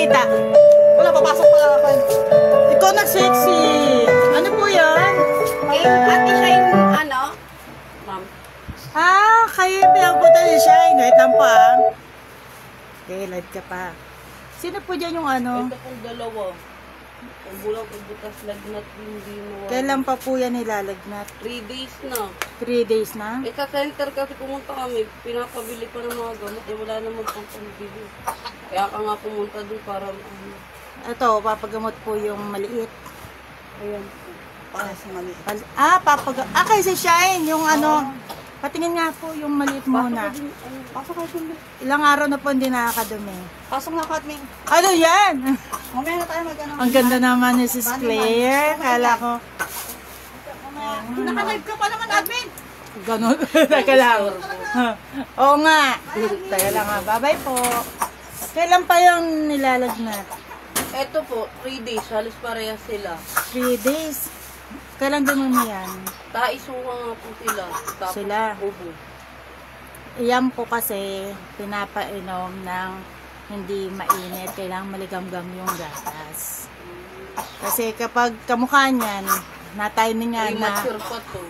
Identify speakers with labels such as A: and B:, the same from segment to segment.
A: nakikita. Wala, papasok pala ako. Ikaw nag-sexy. Ano po yan?
B: Ate siya yung ano? Ma'am.
A: Ah, kayo yung pinagpunta ni Shine. Wait lang po ah. Okay, live ka pa. Sino po dyan yung ano?
B: Ito pong dalawa. Ang bulang pagbutas lagnat hindi mo.
A: Kailan pa po yan nilalagnat?
B: 3 days na.
A: 3 days na?
B: Sa center kasi pumunta kami, pinapabili pa ng mga gamot. Wala naman pang pambili. Kaya ka nga pumunta doon para
A: Ito, papagamot po yung maliit.
B: ayan. Para sa maliit.
A: Kay si Shine, yung ano. Patingin nga po yung maliit muna.
B: Pasok ka din.
A: Ilang araw na po hindi nakakadumi.
B: Pasok na ako, Admin.
A: Ano yan?
B: Mamaya na tayo mag-ano.
A: Ang ganda naman ni Sis Claire. Kala ko.
B: Naka-live ka pa naman, Admin.
A: Ganon. Teka lang. Oo nga. Teka lang ha. Bye-bye po. Kailan pa yung nilalagnat?
B: Ito po, 3 days. Halos parehas sila.
A: 3 days. Kailan dumumi yan?
B: Taisuha nga po sila. Tapos
A: Sila.
B: ubo.
A: Iyan po kasi pinapainom ng hindi mainit. Kailangan maligamgam yung gatas. Kasi kapag kamukha niyan, na-timing nga na.
B: Premature pa to.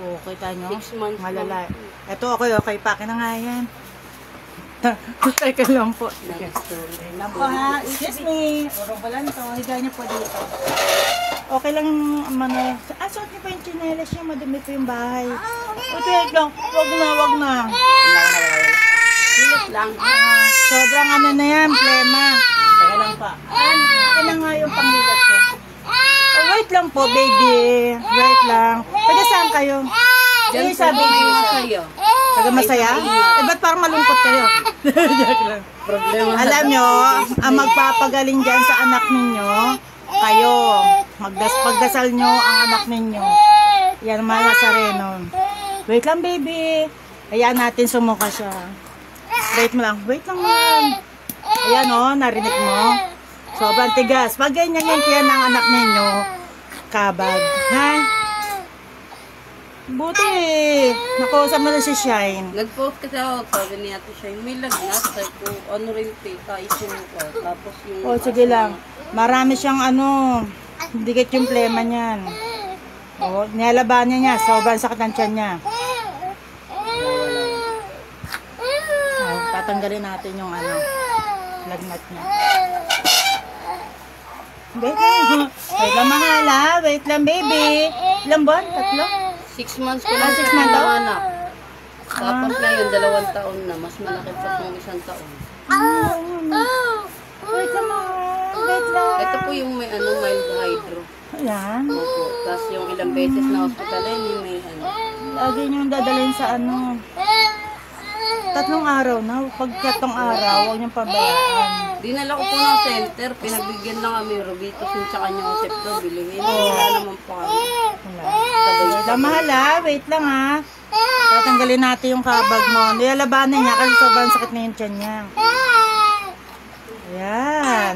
A: Oo, kita nyo?
B: 6 months
A: Malala.
B: lang.
A: Ito, okay. Pakin na nga yan. Teka lang po.
B: Nag-story
A: Lang po ha. Excuse me. Urong ko lang to. Higa niyo po dito. Okay lang, mano. Suot niyo po yung tsinelas niya. Madumi po yung bahay. Wait lang. Wag na.
B: Silip lang.
A: Sobrang ano na yan, plema. Teka lang pa. Ano na nga yung panghilat ko. Oh, wait lang po, baby. Wait lang. Pwede saan kayo?
B: Diyan
A: Sabi
B: niyo
A: niyo.
B: sa'yo.
A: Taga masaya? Eh, ba't parang malungkot kayo? Joke lang.
B: Problema sa
A: Alam nyo, ang magpapagaling dyan sa anak ninyo, kayo. Pagdasal nyo ang anak ninyo. Yan, mga sareno. Wait lang, baby. Ayan natin, sumuka siya. Wait mo lang. Wait lang, man. Ayan, oh, narinig mo. Sobrang tigas. Pag ganyan yung tiyan ng anak ninyo, kabag. Ha? Buti. Nakuusap mo na si Shine.
B: Nag-post kasi ako, sabi ni Ate Shine, may lagnat. Sabi ko, ano rin taisuha. Tapos yung...
A: O, sige lang. Marami siyang ano, dikit yung plema niyan. O, nilalabanan niya. Sobrang sakit ng tiyan niya. O, tatanggalin natin yung ano, lagnat niya. Wait lang. Wait lang, mahala. Wait lang, baby. Ilang buwan? 3?
B: 6 months ko lang
A: 6 months daw?
B: anak. Tapos ngayon, 2 taon na. Mas malaki pa kung 1 taon.
A: Wait lang, wait lang.
B: Ito po yung may mild hydro.
A: Ayan.
B: Opo. Tapos yung ilang beses na hospital, yung may
A: Lagi niyong dadalhin sa ano. 3 araw na. Pag 3 araw, huwag niyong pabayaan.
B: Dinala ko po ng center, pinagbigyan lang kami Robitos yung tsaka niya Osepto, bilingin. Wala naman po kami.
A: Wait lang, mahala. Wait lang ha. Tatanggalin natin yung kabag mo. Nilalabanan niya kasi sobrang sakit na yung tiyan niya. Ayan.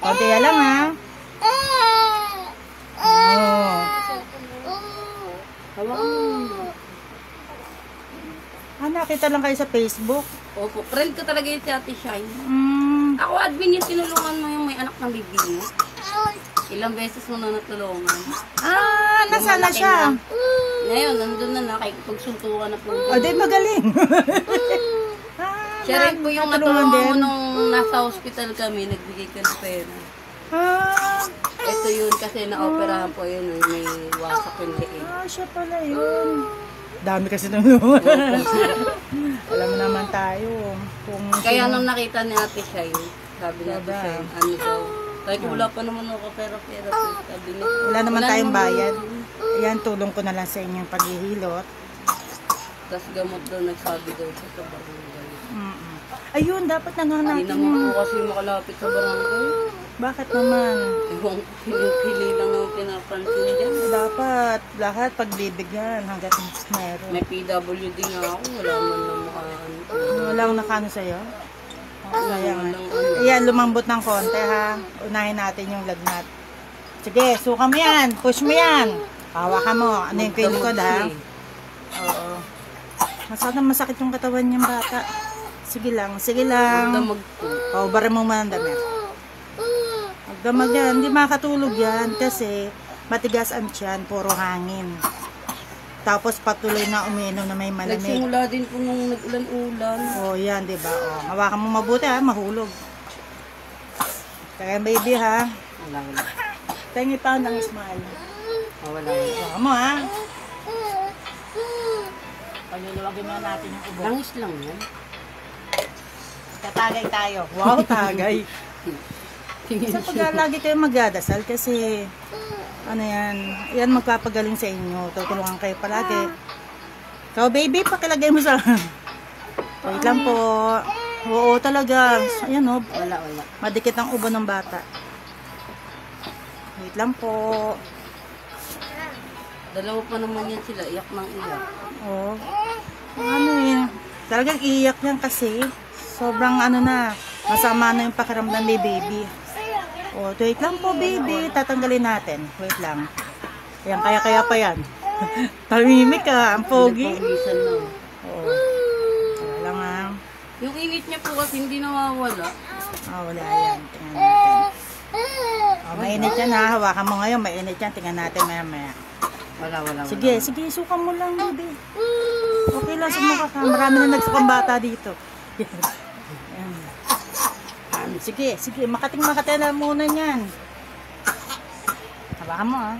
A: Konti lang ha. Oh.
B: Hawakan mo.
A: Nakita lang kayo sa Facebook.
B: Opo, friend ko talaga yung si Ate Shine.
A: Mm.
B: Ako, admin yung tinulungan mo yung may anak ng baby mo. Ilang beses mo na natulungan.
A: Nasaan na siya?
B: Ngayon, nandun na nakikipagsuntukan na po.
A: O, di magaling.
B: Siya rin po yung
A: natulungan
B: natulungan mo
A: din.
B: nung nasa hospital kami, nagbigay ka ng pera. Ito yun kasi na-operahan po yun, may wasak yung liig.
A: Siya pala yun. Dami kasi tulungan. Alam mo naman tayo. Kung
B: Kaya nung nakita ni Ate Shine, sabi ni Ate Shine, ano daw, kahit wala pa naman ako pera-pera po, sabi niya.
A: Wala naman tayong
B: naman.
A: bayad. Ayan, tulong ko na lang sa inyong paghihilot.
B: Tapos gamot daw, nagsabi daw siya sa barangay.
A: Ayun, dapat na nga
B: Hindi
A: natin
B: naman
A: yung...
B: po kasi makalapit sa barangay.
A: Bakit naman?
B: Ibang pili lang yung pinapansin dyan.
A: Dapat lahat pagbibigyan hanggat meron.
B: May PWD nga ako, wala man lang makaano.
A: Walang nakano sa'yo? Sayang.
B: Walang ano.
A: Ayan, lumambot ng konti ha. Unahin natin yung lagnat. Sige, suka mo yan. Push mo yan. Hawakan mo. Ano yung kilikod ha? Oo. Masakit yung katawan niyang bata. Sige lang, sige lang.
B: Huwag na
A: O, bara mo man ang damit. Damag yan. Hindi makatulog yan kasi matigas ang tiyan, puro hangin. Tapos patuloy na umiinom na may malamig.
B: Nagsimula din po nung nag-ulan-ulan.
A: Oh, yan, di ba? Oh, hawakan mo mabuti ha, mahulog. Kaya baby ha.
B: Wala.
A: Tingi pa ng smile.
B: Wala.
A: Hawakan mo ha. Pagluluwagin na natin yung ubo.
B: Langis lang yan.
A: Tatagay tayo. Wow, tagay. Sa pag lagi kayo magdadasal kasi ano yan magpapagaling sa inyo. Tutulungan kayo palagi. So baby, pakilagay mo sa wait lang po. Oo talaga. Ayan o.
B: Wala.
A: Madikit ang ubo ng bata. Wait lang po.
B: Dalawa pa naman yan sila. Iyak ng iyak.
A: Oo. Ano yun? Talagang iiyak yan kasi sobrang ano na. Masama na yung pakiramdam ni baby. Oh, wait lang po baby, tatanggalin natin. Wait lang. Ayan, kaya pa yan. Tahimik ka, ang pogi.
B: Nagpawisan na.
A: Oo. Wala lang ha.
B: Yung init niya po kasi hindi nawawala.
A: Wala yan. Tingnan natin. Mainit yan ha. Hawakan mo ngayon, mainit yan. Tingnan natin maya.
B: Wala.
A: Sige, suka mo lang baby. Okay lang, sumuka ka. Marami na nagsukang bata dito. Ayan. Sige, makating na muna yan. Hawakan mo ha.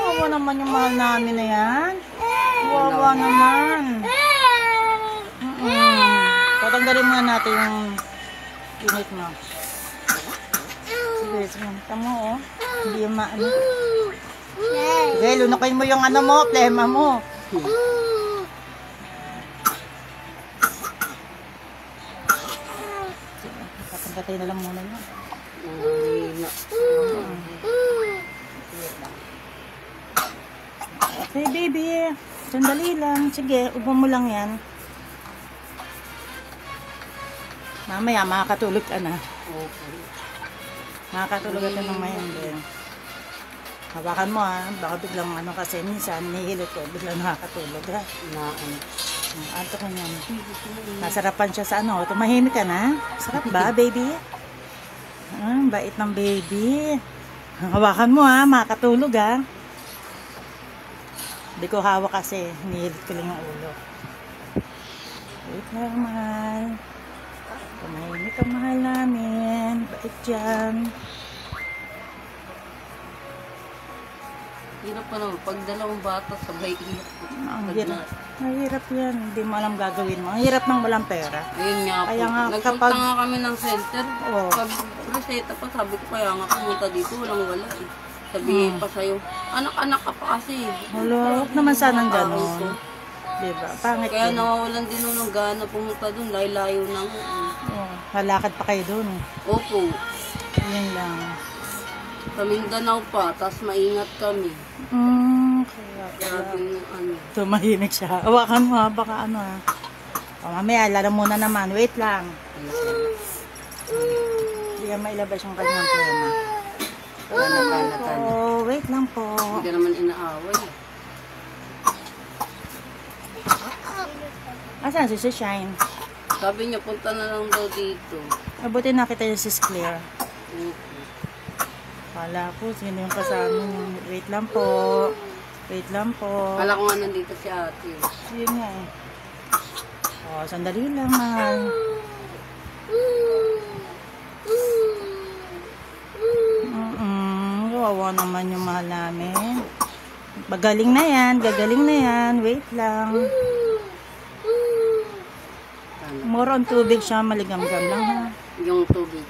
A: Wawa naman yung mahal namin na yan. Wawa naman. Patanggalin muna natin yung init mo. Sige, tama mo oh. Hindi yung maano. Sige, lunukin mo yung ano mo, plema mo. Patay na lang muna niya. Okay, baby. Sandali lang. Sige, upo mo lang yan. Mamaya, makakatulog ka na.
B: Okay.
A: Makakatulog ka ng mayan din. Hawakan mo ha. Baka biglang ano kasi minsan, nihilot ko. Biglang nakakatulog ha. Anto ko niyan. Nasarapan siya sa ano. Tumahimik ka na. Sarap ba, baby? Bait ng baby. Hawakan mo ha. Makakatulog ha. Hindi ko hawak kasi. Nihilit ko lang yung ulo. Wait lang, mahal. Tumahimik ang mahal namin. Bait dyan.
B: Hirap pa naman. Pag dalawang bata sabay iyak.
A: Mahirap yan. Hindi mo alam gagawin mo. Ang hirap nang walang pera.
B: Ayun nga po.
A: Kaya nga,
B: Nagpunta nga kami ng center.
A: Oo.
B: Pag reseta pa, sabi ko kaya nga pumunta dito. Wala eh. Sabihin pa sa'yo, anak-anak ka pa kasi.
A: Huwag naman sanang gano'n. Diba? Pangit
B: Kaya
A: yun.
B: nawawalan din ng gana pumunta doon. Layo na nga.
A: Malakad pa kayo dun.
B: Opo.
A: Yun lang.
B: Sa Mindanao pa, tapos maingat kami. Grabe yung ano.
A: Tumahimik siya. Hawakan mo ha, baka ano ha. Mamaya, lalo muna naman. Wait lang. Hindi ka mailabas yung kanyang plema. Wait lang po.
B: Hindi ka naman inaaway.
A: Asan si Shine?
B: Sabi niya, punta na lang daw dito.
A: Abuti nakita yung sis Claire.
B: Opo.
A: Wala po, sino yung kasama niyo? Wait lang po. Wait lang po.
B: Kala ko nga nandito si ate.
A: Yun nga eh. Sandali lang, mahal. Wawa naman yung mahal namin. Gagaling na yan. Wait lang. More on tubig siya, maligamgam lang ha.
B: Yung tubig.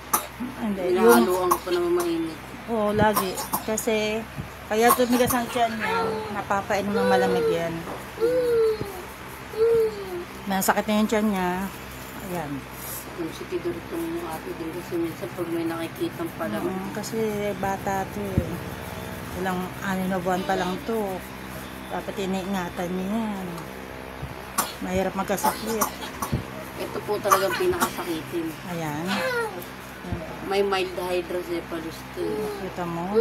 A: Hindi,
B: Hinahaluan ko pa naman mainit.
A: Oo, lagi. Kasi, kaya tumigas ang tiyan niya, napapainom ng malamig yan. Nasakit na yung tiyan niya. Ayan.
B: Yung si Tidor itong ate din kasi minsan pag may nakikitang palang.
A: Kasi bata to eh. Ilang 6 na buwan pa lang to. Dapat iniingatan niya yan. Mahirap magkasakit.
B: Ito po talagang pinakasakitin.
A: Ayan.
B: May mild hydrocephalus to.
A: Kita mo?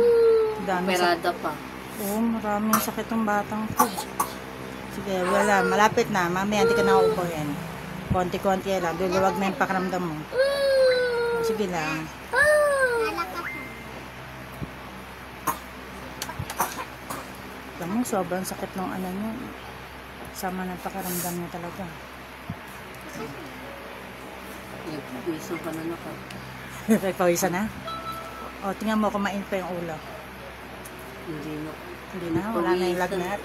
A: Dami
B: Operada pa.
A: Oo, maraming sakit ng batang to. Sige, wala. Malapit na. Mamaya hindi ka na uubuhin. Konti-konti lang. Luluwag na yung pakiramdam mo. Sige lang. Alam mo, sobrang sakit ng ano nyo. Sama ng pakiramdam nyo talaga.
B: Nagpiso ka na naka.
A: Pawisa na? O, tingnan mo, kumain pa yung ulo.
B: Hindi na.
A: Hindi na, wala na yung lagnat.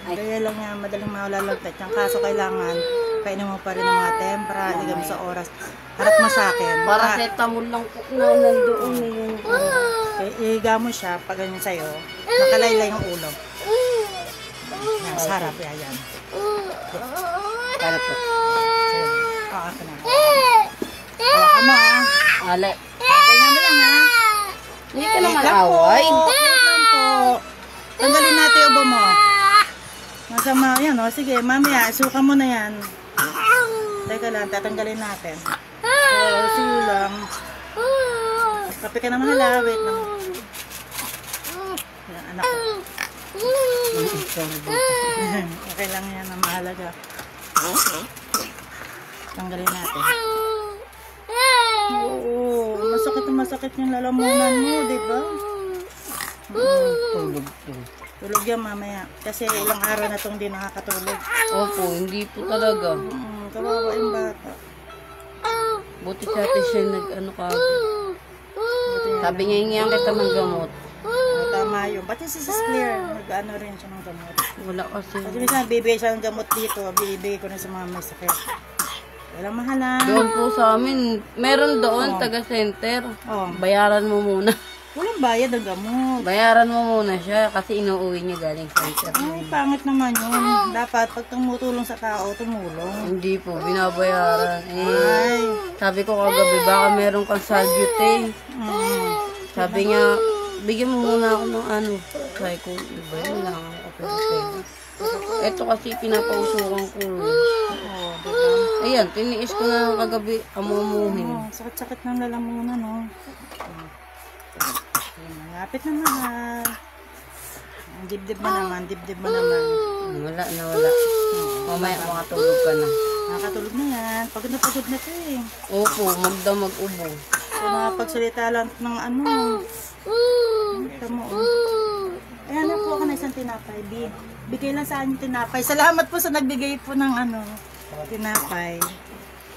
A: Kaya lang yan, madaling mawala-lagnat. Yung kaso kailangan, painom mo pa rin ng mga tempra, ligam sa oras. Harap mo sa akin.
B: Paracetamol lang po na nandoon yung
A: Ihiga mo siya, pag ganyan sa'yo, nakalaylay yung ulo. Yan, sa harap, yan.
B: Para po.
A: Ako na. Hawakan mo, ha?
B: Ale.
A: Ganyan mo lang, ha?
B: Hindi ka naman
A: Wait lang po.
B: away.
A: Wait lang po. Tanggalin natin yung ubo mo. Masama, yan o. Sige, mamaya, suka mo na yan. Teka lang, tatanggalin natin. So, sige lang. Kape ka naman hala. Wait lang. Yan, anak ko. Okay lang yan, ang mahalaga. Tanggalin natin. Oo, masakit yung lalamunan mo, di ba?
B: Tulog po.
A: Tulog yan mamaya. Kasi ilang araw na itong di nakakatulog.
B: Opo, hindi po talaga.
A: Kawawa yung bata.
B: Buti sa atin siya nag-ano ka. Sabi niya, hingyan kita ng gamot.
A: Tama yun. Ba't yung si Sis Claire? Nag-ano rin siya ng gamot.
B: Wala kasi.
A: Kasi minsan bibigay siya ng gamot dito. Bibigay ko na sa mga may sakit. Walang mahala.
B: Doon po sa amin, meron doon, taga-center.
A: Oh.
B: Bayaran mo muna.
A: Walang bayad ang gamot.
B: Bayaran mo muna siya kasi inuuwi niya galing center.
A: Ay, pangit naman yun. Dapat pag tumutulong sa tao, tumulong.
B: Hindi po, binabayaran.
A: Ay.
B: Sabi ko kagabi, baka meron kang salute. Sabi niya, bigyan mo muna ako ng ano. Sabi ko, iba yun lang ako. Ito kasi pinapausukan ko.
A: Oo, diba?
B: Ayan, tiniis ko na kagabi, amuamuhin.
A: Oh, sakit-sakit ng lalamunan, no? Malapit na mahal. Dibdib mo naman, dibdib mo naman.
B: Wala na, wala. Mamaya makatulog ka na.
A: Nakakatulog na yan. Pagod na to eh.
B: Opo, mag-ubo.
A: So, nakapagsalita lang ng ano. Ito mo, oh. Ayan, nakuha ka na isang tinapay, B. Bigay lang sa akin yung tinapay. Salamat po sa nagbigay po ng ano, tinapay.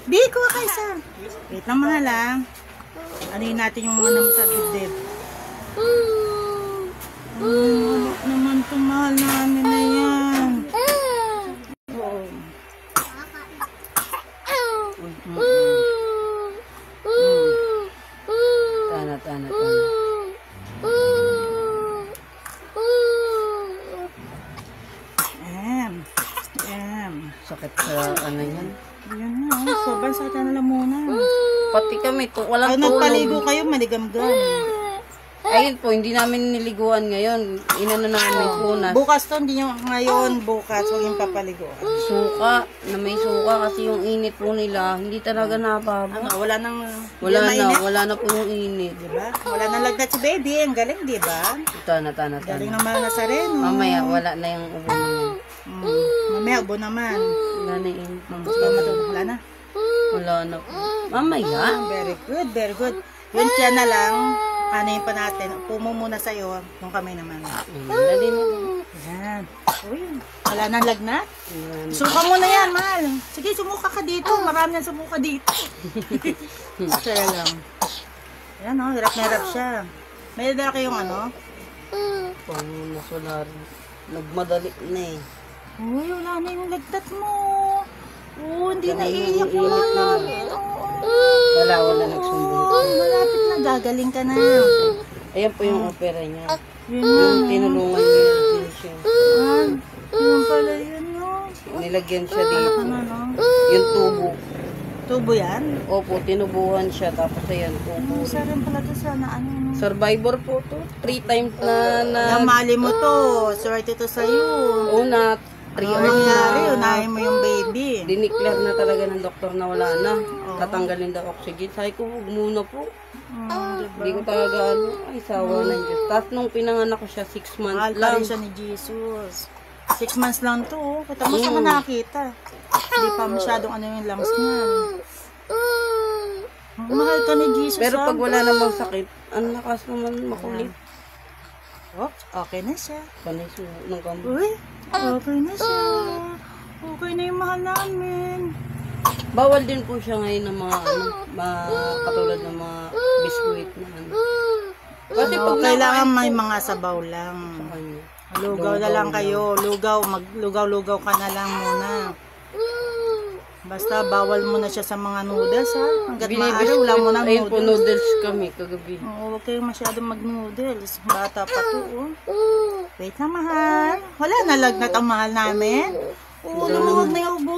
A: B, kuha ka isa. Wait lang mga lang. Anuhin natin yung ano mo sa dibdib. Wala naman ito, mahal namin na yan. Oo.
B: Tana. Sakit sa ano yan.
A: Yan na, sobrang sakit na lamunan.
B: Pati kami, walang
A: Pag
B: tulog.
A: nagpaligo kayo, maligamgam.
B: Ayun po, hindi namin niliguan ngayon. Inano namin punas.
A: Bukas to, hindi nyo ngayon, bukas, huwag yung papaliguan.
B: Suka, na may suka kasi yung init po nila, hindi talaga nababa.
A: Ano, wala nang,
B: Wala na po yung init.
A: diba? Wala nang lagnat si baby, ang galing, diba?
B: Tana.
A: Galing naman na sa rin.
B: Mamaya, wala na yung ubo niya.
A: Mamaya, ubo naman.
B: Wala na yung init.
A: Gusto mo matulog, wala na.
B: Wala na po. Mamaya.
A: Very good, very good. Yun siya na lang, ano pa natin, pumo muna sa'yo, kung kami naman.
B: Dali mo.
A: Yan. Uy, wala nang lagnat. Suka mo na yan, mahal. Sige, sumuka ka dito. Marami nang sumuka dito. Kaya lang. Yan o, hirap na hirap siya. May dala kayong ano?
B: Pang nasular. Nagmadali na eh.
A: Uy, wala na yung lagnat mo. Oo, hindi na
B: Kaya
A: iiyak mo
B: iinit
A: na.
B: Wala nagsumbong.
A: Malapit na, gagaling ka na.
B: Ayan po yung opera niya.
A: Yun
B: Yung tinulungan niya din siya.
A: Yun pala yun, no?
B: Nilagyan siya dito.
A: Ano, no?
B: Yung tubo.
A: Tubo yan?
B: Opo, tinubuhan siya. Tapos ayan, tubo.
A: Isa rin pala to sana, ano, no?
B: Survivor po to. 3 times na
A: Namali mo to. Swerte to sa'yo.
B: una, 3
A: Ano
B: hours
A: nangyari?
B: na.
A: Unahin mo yung baby.
B: Dineclare na talaga ng doktor na wala na. Tatanggalin daw oxygen. Sabi ko, huwag muna po.
A: Diba?
B: Hindi ko talaga ano, ay sawa na Diyos. Tapos nung pinanganak ko siya, 6 months
A: Mahal pa
B: lang.
A: rin siya ni Jesus. 6 months lang to. Kita mo siya nakakita. Hindi pa masyadong ano yung lungs niyan. Mahal ka ni Jesus.
B: Pero
A: ah.
B: pag wala namang sakit, ang lakas naman makulit.
A: Oh, okay na siya.
B: Panay suho ng gamot.
A: Uy, okay na siya. Okay na yung mahal namin.
B: Bawal din po siya ngayon ng mga katulad ng mga biskuit na ano. Kasi
A: Ano,
B: pag
A: kailangan may mga sabaw lang.
B: kanya.
A: Lugaw na lang kayo. Lugaw-lugaw ka na lang muna. Basta bawal mo na siya sa mga noodles ha. Hanggat maaari, wala mo ng
B: Ayun po,
A: noodles.
B: noodles kami kagabi.
A: Oo, huwag kayong masyadong mag-noodles. Bata pa to, oh. Wait lang, mahal. Wala na lagnat ang mahal namin. Oo, lumuwag na yung ubo.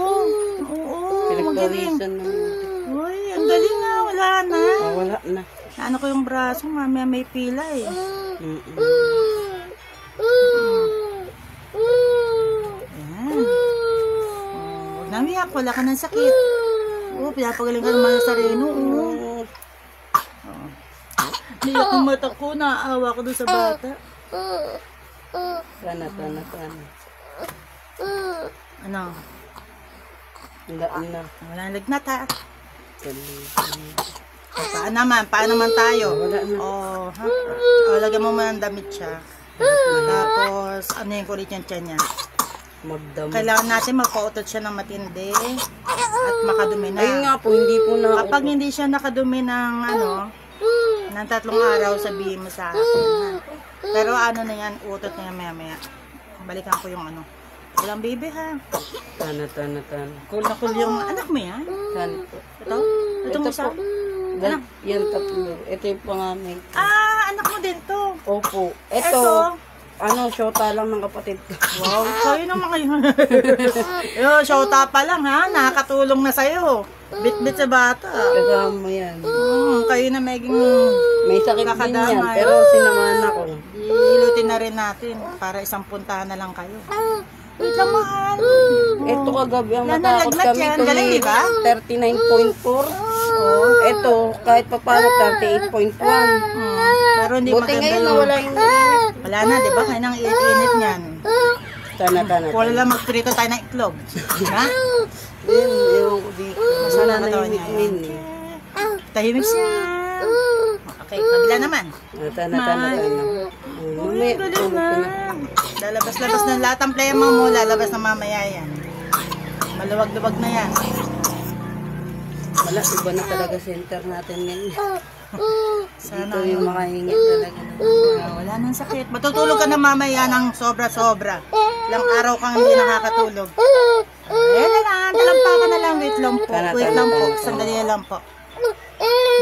A: Oo, magaling.
B: Pinagpawisan ng noodles.
A: Uy, ang galing na. Wala na.
B: Wala na.
A: Ano ko yung braso, mamaya may pila eh.
B: Mm-mm.
A: Ayan. Huwag na umiyak, wala ka ng sakit. Oo, pinapagaling ka naman sa reno. Oo. Niyak yung mata ko, naaawa ko doon sa bata.
B: Tana.
A: Ano?
B: Wala na.
A: Walang lagnat ha. Paano naman tayo?
B: Wala na.
A: Oh, ha? O, lagyan mo muna ng damit siya. Tapos, ano yung kulit yung tiyan niya?
B: Magdamag.
A: Kailangan natin magpautot siya ng matindi at makadumi na.
B: Ayun nga po, hindi po na
A: Kapag hindi siya nakadumi ng ng 3 araw, sabihin mo sa akin. Ha? Pero ano na yan, utot na yan maya. Balikan ko yung ano. Walang baby ha.
B: Tana.
A: Cool na cool yung anak mo yan.
B: Tana po.
A: Ito? Itong isa?
B: Yan tatlo. Ito yung pangamay.
A: Ah, anak mo din to.
B: Opo.
A: Ito?
B: Ano, shota lang ng kapatid ko.
A: Wow, kayo naman kayo. Yo, shota pa lang ha. Nakakatulong na sa'yo. Bit-bit sa bata.
B: Kasama yan.
A: Kayo na maging
B: May sakit din yan,
A: Nakadamay.
B: pero sinamahan ako.
A: ilutin na rin natin para isang puntahan na lang kayo. Wait lang, mahal.
B: Ito kagabi ang
A: Yan,
B: matakot
A: nalagnat
B: kami.
A: yan. Galing, di ba?
B: 39.4. Ito, kahit pa paano 38.1.
A: Pero hindi
B: Buti
A: maganda
B: ngayon
A: yun.
B: nawala yung
A: Wala na, di ba? Kaya nang init niyan.
B: Tana.
A: Wala lang magprito tayo ng itlog. Ha?
B: Yun, ewan ko dito.
A: Masala
B: Wala na
A: katawan
B: yung
A: niya.
B: vitamin eh.
A: Tahimik siya. Okay, kabila naman.
B: Tana.
A: Uy, galing na. Lalabas-labas na lahat ang plema mo. Lalabas na mamaya yan. Maluwag-luwag na yan.
B: Wala, iba na talaga center natin ngayon.
A: Sana
B: Ito yung makahingi talaga.
A: wala nang sakit. Matutulog ka na mamaya ng sobra-sobra. Ilang araw kang hindi nakakatulog. Ayan na lang. Talampakan na lang. Wait lang po. Wait lang po. Sandali na lang po.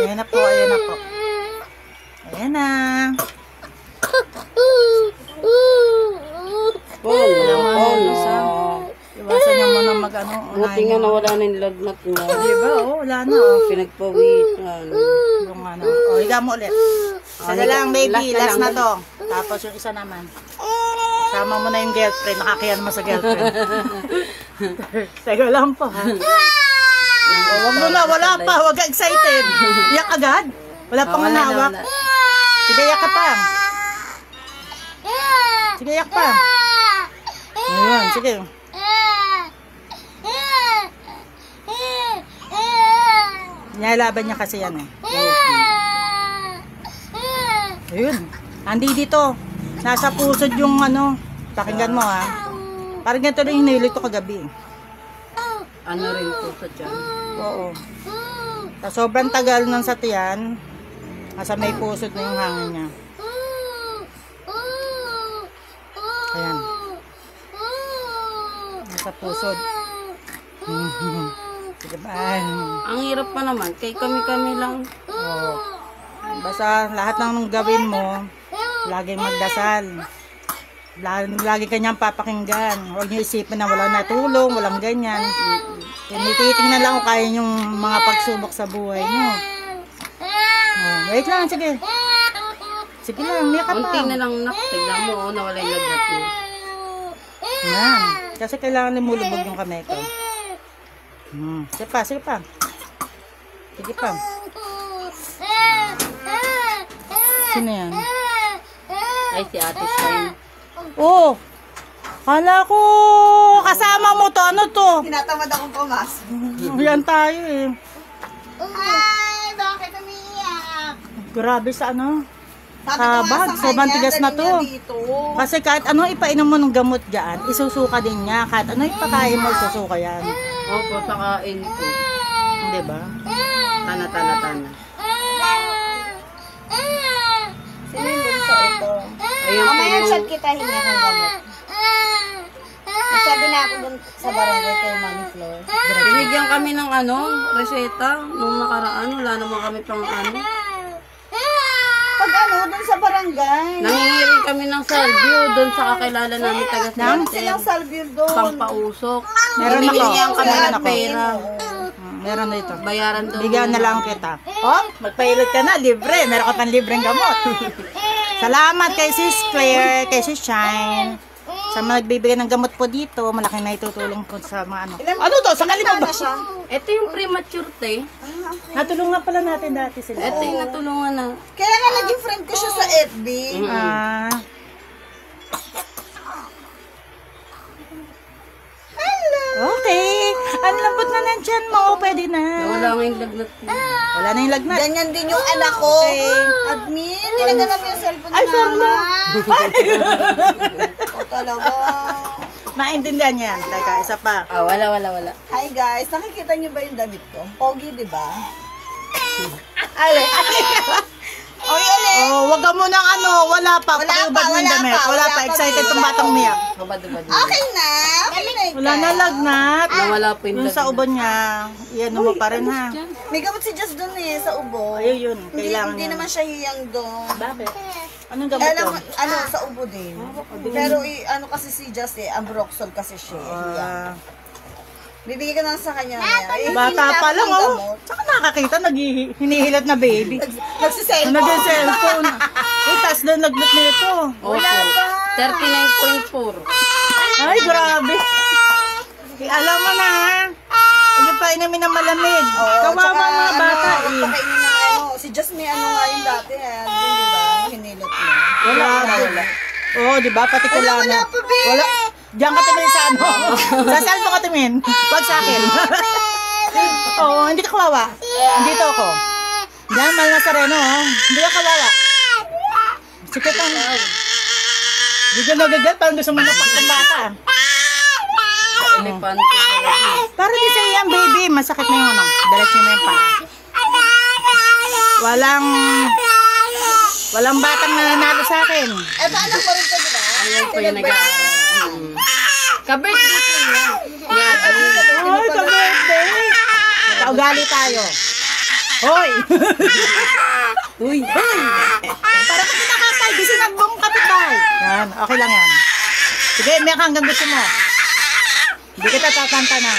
A: Ayan na po. Ayan na po. Ayan na.
B: Oh no.
A: Iwasan niyo muna mag-ano.
B: Buti nga nawala na yung lagnat mo.
A: Diba? Oh, wala na. Oh.
B: Pinagpawisan.
A: Yung ano. Oh, higa mo ulit. Isa na lang, baby. Last na to. Tapos yung isa naman. Sama mo na yung girlfriend. Nakakiyan mo sa girlfriend. Teka lang po, ha? Oh, wag mo na. Wala pa. Wag ka excited. Iyak agad. Wala pang nanawak. Sige, iyak ka pa. Sige, iyak pa. Ayan, sige. Nilalaban niya kasi yan eh. Ayun. Andi dito. Nasa pusod yung ano. Pakinggan mo ha. Parang ganito rin yung nailit ko kagabi.
B: Ano rin po sa tiyan.
A: Oo. Sa sobrang tagal ng sa tiyan, nasa may pusod na yung hangin niya. Ayan. Nasa pusod. Sige ba?
B: Ang hirap pa naman, kay kami-kami lang.
A: Oo. Basta lahat ng gawin mo, laging magdasal. Lagi kanyang papakinggan. Huwag niyo isipin na walang natulong, walang ganyan. Tinitingnan lang kung kaya yung mga pagsubok sa buhay niyo. Wait lang, sige. Sige lang, miyak ka pa.
B: Unti na lang nak, tignan mo, nawala yung lagnat mo.
A: Yan. Kasi kailangan lumulubog yung kamay ko. Sige pa, sige pa. Sige pa. Sino yan?
B: Ay, si Ate Shine.
A: Oh! Kala ko kasama mo to. Ano to?
C: tinatamad akong pumasok.
A: Yan tayo eh.
C: Ay, bakit umiiyak?
A: Grabe sa ano.
C: Sabi ko nga
A: Bag,
C: sa
A: sobrang
C: kanya,
A: tigas na
C: dali
A: to.
C: niya dito.
A: Kasi kahit ano ipainom mo ng gamot dyan, isusuka din niya. Kahit ano ipakain mo, isusuka yan.
B: Opo, saka ko.
A: Hindi ba?
B: Tana.
C: Sino yung bunso ito?
B: Ayun po
C: Mamaya
B: yung...
C: chat kita hinga ng gamot. Sabi na ako dun sa barangay kay Manny Flor.
B: Binigyan kami ng ano, reseta nung nakaraan. Wala naman kami pang ano.
C: Pag ano, dun sa barangay.
B: Nangingirin kami ng salvio doon sa kakilala namin taga
C: Silang
B: Center.
C: salvio doon.
B: Pampausok.
A: Meron ako.
B: Binigyan kami
A: Meron
B: ng
A: ako.
B: pera.
A: Meron na ito.
B: Bayaran doon.
A: Bigyan na lang kita. Oh, magpailot ka na, libre. Meron ka pang libreng gamot. Salamat kay Sis Claire, kay Sis Shine. Sa mga nagbibigay ng gamot po dito, malaki na itutulong po sa mga ano. Ano to? Sa kalima ba?
B: Ito yung premature te.
A: Natulungan pala natin dati sila.
B: Ito yung natulungan na.
C: Kaya nga naging friend ko siya sa FB.
A: Ah. Okay. Ang lambot na ng tiyan mo. Pwede na.
B: Wala nga yung lagnat.
A: Wala na yung lagnat.
C: Ganyan din yung anak ko. Admin, nilagyan mo yung cellphone
A: Ay,
C: ni
A: sorry.
C: Mama. O talaga.
A: Maintindihan yan. Teka, isa pa.
B: Ah, wala.
C: Hi guys, nakikita niyo ba yung damit ko? Pogi, di ba?
A: Ale.
C: Oy, ulit.
A: Oh, wag ka munang ano. Wala pa.
C: Wala
A: Pakiubad
C: pa,
A: mo yung
C: wala
A: damit.
C: pa,
A: Wala
C: wala
A: pa.
C: pa,
A: Excited
C: wala
A: tong batang
C: pa.
A: miyak.
B: Babad-babad.
C: Okay na. Okay na ikaw.
A: Wala na lagnat.
B: Wala po yung
A: Yung sa
B: lagnat.
A: ubon niya, iyan mo pa rin ha.
C: May gamot si Just doon eh, sa ubo.
A: Ayun yun.
C: Hindi,
A: Kailangan
C: hindi
A: yan.
C: naman siya hiyang doon.
A: Bakit? Anong gamot
C: Alam
A: yun?
C: mo, ano, sa ubo din. Pero ano kasi si Just eh, ambroxol kasi siya.
A: Ah,
C: Bibigay ka na lang sa kanya. Eh,
A: bata pa lang oh. Saka nakakita, hinihilat na baby.
C: Nagsiselfon.
A: Nag-cellphone. Uy, tas doon lagnat na ito.
B: Opo. 39.4.
A: Ay, grabe. Alam mo na ha. Huwag pa inamin ng malamig. Kawawa mga bata eh.
C: Pakainin na ano. Si Just may ano nga yung dati eh. Di ba? Hinilot na.
A: Wala. Oo, di ba? Pati ko lang.
C: Wala pa, be.
A: Wala. Diyan ka tumingin sa ano. Sa cellphone ka tumingin. Huwag sa akin. Oo, hindi ka kawawa. Dito ako. Diyan, mahal na Sareno. Oh. Hindi ka kawawa. Sikit ang... Hindi ka nagagal. Parang gusto mo napak ng bata.
B: Elepante talaga.
A: Para di sa iyang baby. Masakit na yung ano. Diretso mo yung paa. Walang batang nananalo sa akin.
C: Eh, paano pa rin ko diba?
B: Ayun po yung nag-aaral. Kabirthday po yan. Yan.
A: Ay, ka-birthday! Kaugali tayo. Hoy!
B: Uy.
A: Para ka kinakatay, gising ang buong kapitbahay. Yan, okay lang yan. Sige, may hanggang gusto mo. Hindi kita tatantanan.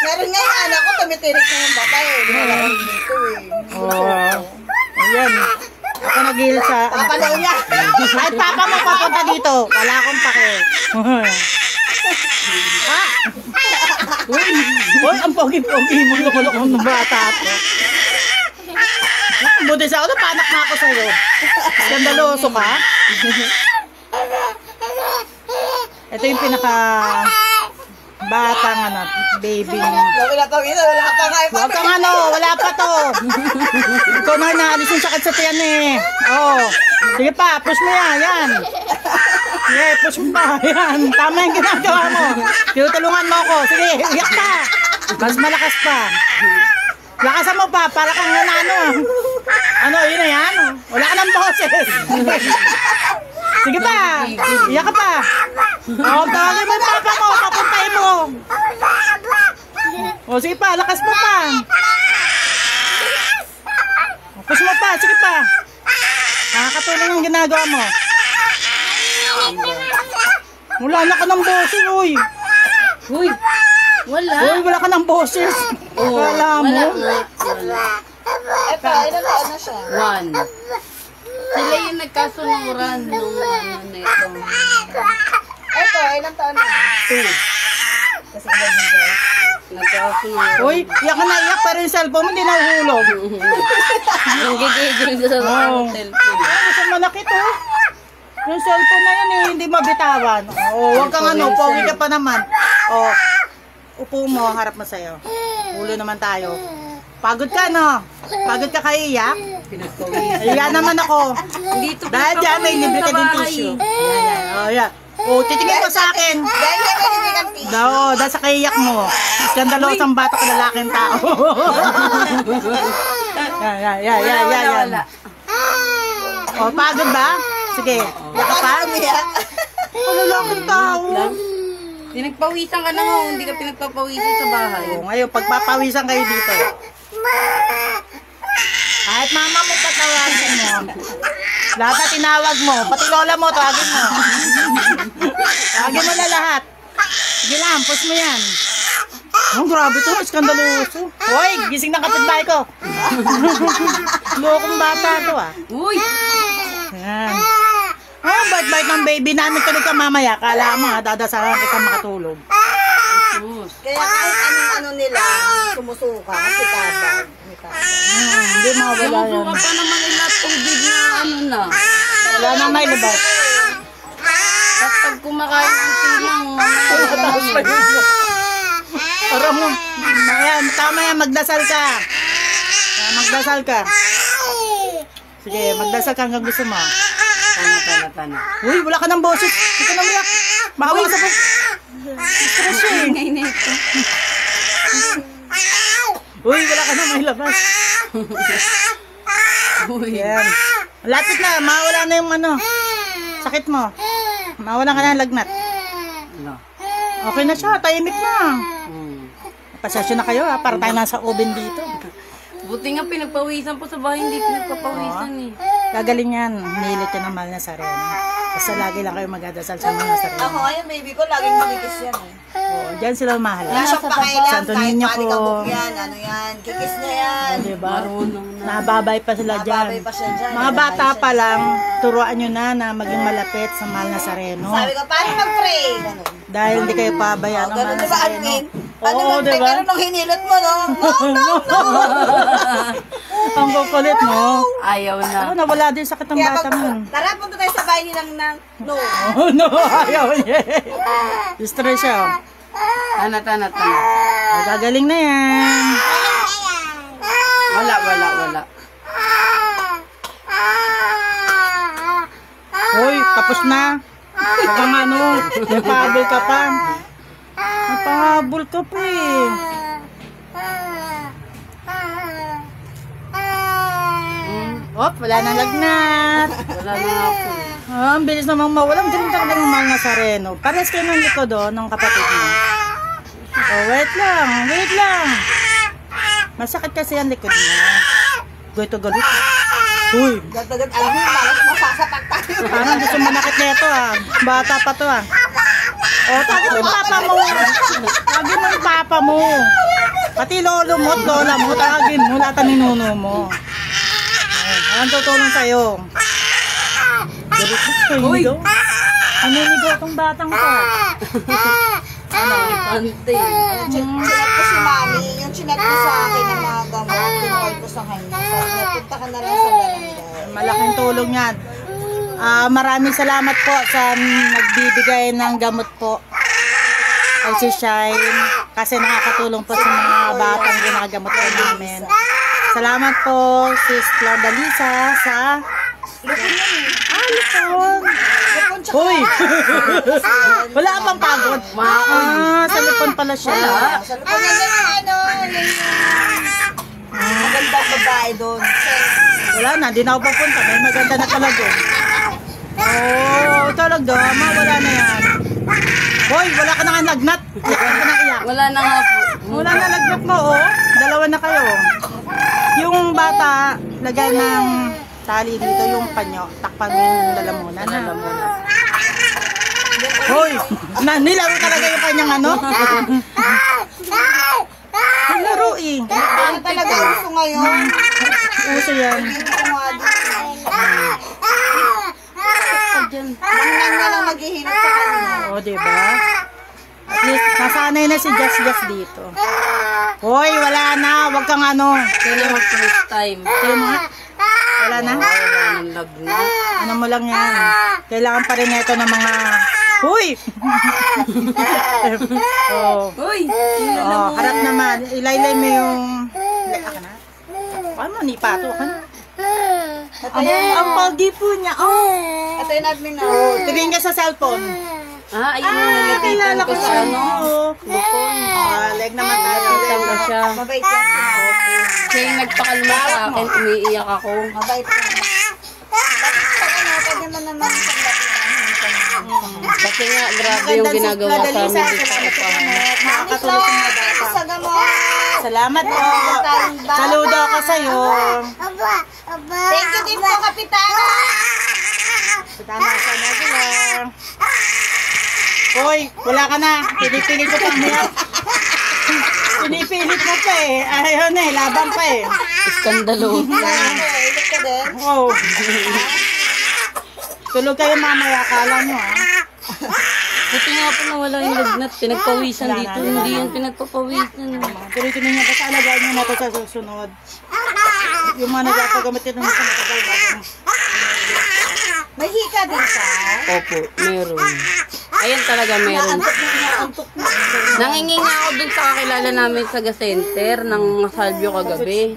C: Meron nga yung anak ko, tumitirik na yung bata eh. Lumalakad dito eh.
A: Oh. Ayan. Ako nag-heal sa...
C: Papalaw niya.
A: Kahit papa mo papunta dito. Wala akong pake. Ha? Uy, ang pogi-pogi mo. Lukulok ng bata ako. Buti sa ako, panak na ako sa'yo. Skandaloso ka? Ito yung pinaka... batang ano, baby.
C: Wala pa nga.
A: Huwag kang ano, wala pa to. Ikaw na naalis yung sakit sa tiyan eh. Oo. Sige pa, push mo yan. Yeah, push mo pa. Yan. Tama yung ginagawa mo. Tinutulungan mo ako. Sige, iyak ka. Mas malakas pa. Lakasan mo pa, para kang ano. Ano, yun na yan. Wala ka ng boses. Sige pa, iyak ka pa. Tawagin mo yung papa mo, papuntahin mo. O sige pa, lakas mo pa. Push mo pa, sige pa. Nakakatulong yung ginagawa mo. Wala na ka ng boses, uy.
B: Uy. Wala.
A: Uy, wala ka ng boses.
B: Oo,
A: Wala mo.
B: Wala.
C: Ito, ilan taon na siya?
B: 1. Sila yung nagkasunuran nung ano nito.
C: Ito, ilan taon na?
B: 2.
C: Kasi ilan din ba?
B: Nagkasunuran.
A: Uy, iyak ka na iyak, pero yung cellphone mo hindi nahuhulog.
B: Yung gigigil sa
A: Oo.
B: cellphone.
A: Ay, gusto malaki to. Yung cellphone na yun eh, hindi mabitawan. bitawan. Oo, wag kang ano, pogi ka pa naman. O, upo mo, harap mo sa'yo. Ulo naman tayo. Pagod ka, no? Pagod ka kaiyak?
B: Pinagpawisan.
A: Ayan naman ako.
B: Dito
A: Dahil dyan, may libre ka din tissue. Ayan, yan. O, yan. O, titingin mo sa akin.
C: Dahil yan may libigan tissue.
A: Oo, dahil sa kaiyak mo. Skandalosang bata ka lalaking tao. Yan. O, pagod ba? Sige, yaka pa.
C: Umiyak.
A: Lalaking tao.
B: Pinagpawisan ka na mo, hindi ka pinagpapawisan sa bahay.
A: O, ngayon, pagpapawisan kayo dito. Kahit mama mo patawagin mo. Lahat na tinawag mo. Pati lola mo, tawagin mo. Tawagin mo na lahat. Sige lang, post mo yan. Oh, grabe to, iskandaloso. Hoy, gising ng kapitbahay ko. Lokong bata to ah.
B: Uy!
A: Yan. Oh, bait-bait ng baby namin tulog ka mamaya. Kala mo ha, dadasalan kita makatulog.
B: Sus.
C: Kaya kahit anong-ano nila, sumusuka. Kasi tabag.
A: Hindi mawala yan.
B: Sumusuka pa naman nila tubig na ano na.
A: Wala na may labas.
B: At pag kumakain ng silang,
A: Aram mo. Ayan, tama yan, magdasal ka. Ayan, magdasal ka. Sige, magdasal ka hanggang gusto mo.
B: Tana.
A: Uy, wala ka ng boses. Hindi ka nang biyak. Baka sa po. Stress siya eh.
B: Ingay na ito.
A: Uy, wala ka na may labas.
B: Uy.
A: Yan. Lapit na, mawala na yung ano. Sakit mo. Mawala ka na ng lagnat.
B: Ano?
A: Okay na siya, tahimik na. Pasasya na kayo ha, para tayo nasa oven dito.
B: Buti nga pinagpawisan po sa bahay, hindi pinagpapawisan eh.
A: Gagaling yan, nilit yan ng mahal na sareno. Basta lagi lang kayo magdadasal sa mahal na sareno.
C: Ako ngayon, baby ko, laging magkikis yan eh.
A: Oo, dyan sila mahal.
C: Wala siyang pakailan,
A: Santo
C: kahit
A: Niño
C: pali
A: ko.
C: kabuk yan, ano yan, kikis niya yan.
A: Diba?
B: Marunong na.
A: Nababay pa sila dyan.
C: Nababay pa siya dyan.
A: Mga bata pa lang, turuan nyo na maging malapit sa mahal na sareno.
C: Sabi ko, paano mag-pray? Ganun.
A: Dahil hindi kayo pabayaan ng mahal
C: Ganun,
A: na
C: di ba,
A: sareno.
C: Alvin? Paano
A: Oo,
C: mag-pray?
A: diba?
C: Pero nung hinilot mo, no? No.
A: Ang kukulit mo.
B: Ayaw na.
A: Ako, nawala din sakit ng
C: Kaya
A: bata mo.
C: tara, punta tayo sa bahay ni Nang. No.
A: Oh, no, ayaw niya. Stress siya.
B: Tana.
A: Ay, gagaling na yan.
B: Wala.
A: Hoy, tapos na. Huwag kang ano, napahabol ka pa. Napahabol ka pa eh. Op, wala nang lagnat.
B: Wala na nga po.
A: Ah, ang bilis namang mawalang galing talaga ng mga sareno. Pares kayo ng likod ng kapatid mo. Oh, wait lang. Masakit kasi ang likod mo. Goy to galit. Uy,
C: Gagagad, Alvin, malas masasapak tayo.
A: parang gusto manakit na ito ah. Bata pa to ah. Oh, tawag mo yung papa mo. Tawagin mo yung papa mo. Pati lolo mo at lola mo, tawagin mo lahat ang ninuno mo. Ang tutulong sa'yo. Galit mo kayo nigaw. Ano nigaw itong batang to?
B: Ante.
C: Chinat ko si Mami, yung chinat ko sa akin ng mga gamot, pinuhay ko sa kanya. Sabi niya, punta ka na lang sa barangay.
A: Malaking tulong yan. Maraming salamat po sa nagbibigay ng gamot po. Ay si Shine. Kasi nakakatulong po sa mga batang ginagamot po namin. Salamat po, Sis Claudia Lisa sa... Lupon. Hoy! Wala pang pagod. Sa lupon pala siya.
C: Sa lupon na yung magandang babae doon.
A: Wala na, di na ako pupunta. May maganda na talaga. Oh, talaga. Wala na yan. Hoy, wala ka na nga lagnat. Iyak ka na iyak.
B: Wala na nga po.
A: Wala na lagnat mo, oh. Dalawa na kayo. Yung bata, lagay ng tali dito yung panyo. Takpan mo yung lalamunan. Hoy, nilaro talaga yung kanyang ano? Nilaro eh.
C: Ano talaga gusto ngayon?
A: Uso yan.
C: Nang na lang maghihilot sa kanya.
A: O, diba? At least, nasanay na si Jas dito. Hoy, wala na. Huwag kang ano.
B: Kailangan first time.
A: Kaya mo nga. Wala na.
B: Wala ng lagnat.
A: Ano mo lang yan. Kailangan pa rin ito ng mga Huy! Oh.
B: Uy!
A: Oh, harap naman. Ilaylay mo yung... Aka na. Paano nipato ka na? Ang pagi po niya. Oh.
C: Ito yung admin na.
A: Oh, tingin ka sa cellphone.
B: Ayun yung nalapitan
A: Kilala
B: ko
A: ko
B: sa
A: siya.
B: ano.
A: Lupon. Leg naman tayo.
B: Nalapitan ko siya.
C: Mabait yan siya.
B: Siya yung nagpakalma sa akin, umiiyak ako.
C: Mabait yan. Pwede mo naman sa
B: Kasi nga, grabe yung ginagawa sa amin dito sa upahan.
A: Nakakatulong na bata.
C: sa gamot.
A: Salamat po. Saludo ako sa'yo.
C: Thank you din po, Kapitana.
A: Tama ka na sila. Hoy, wala ka na. Pinipilit ko pang niya. Pinipilit mo pa eh. Ayaw na eh, laban pa eh.
B: Iskandalo.
C: Ilit ka din.
A: Oh. Tulog kayo mamaya, akala nyo ha.
B: Buti nga po na wala yung lagnat. Pinagpawisan dito. Hindi yan pinagpapawisan.
A: Tuloy-tuloy niya, basta alagaan nyo na ito sa susunod. Yung mga nagpapagamit ito na sa matagal bago.
C: May hika din siya.
B: Opo, meron. Ayan talaga meron.
C: Antok na.
B: Nangingi nga ako dun sa kakilala namin sa Center ng Salvio kagabi.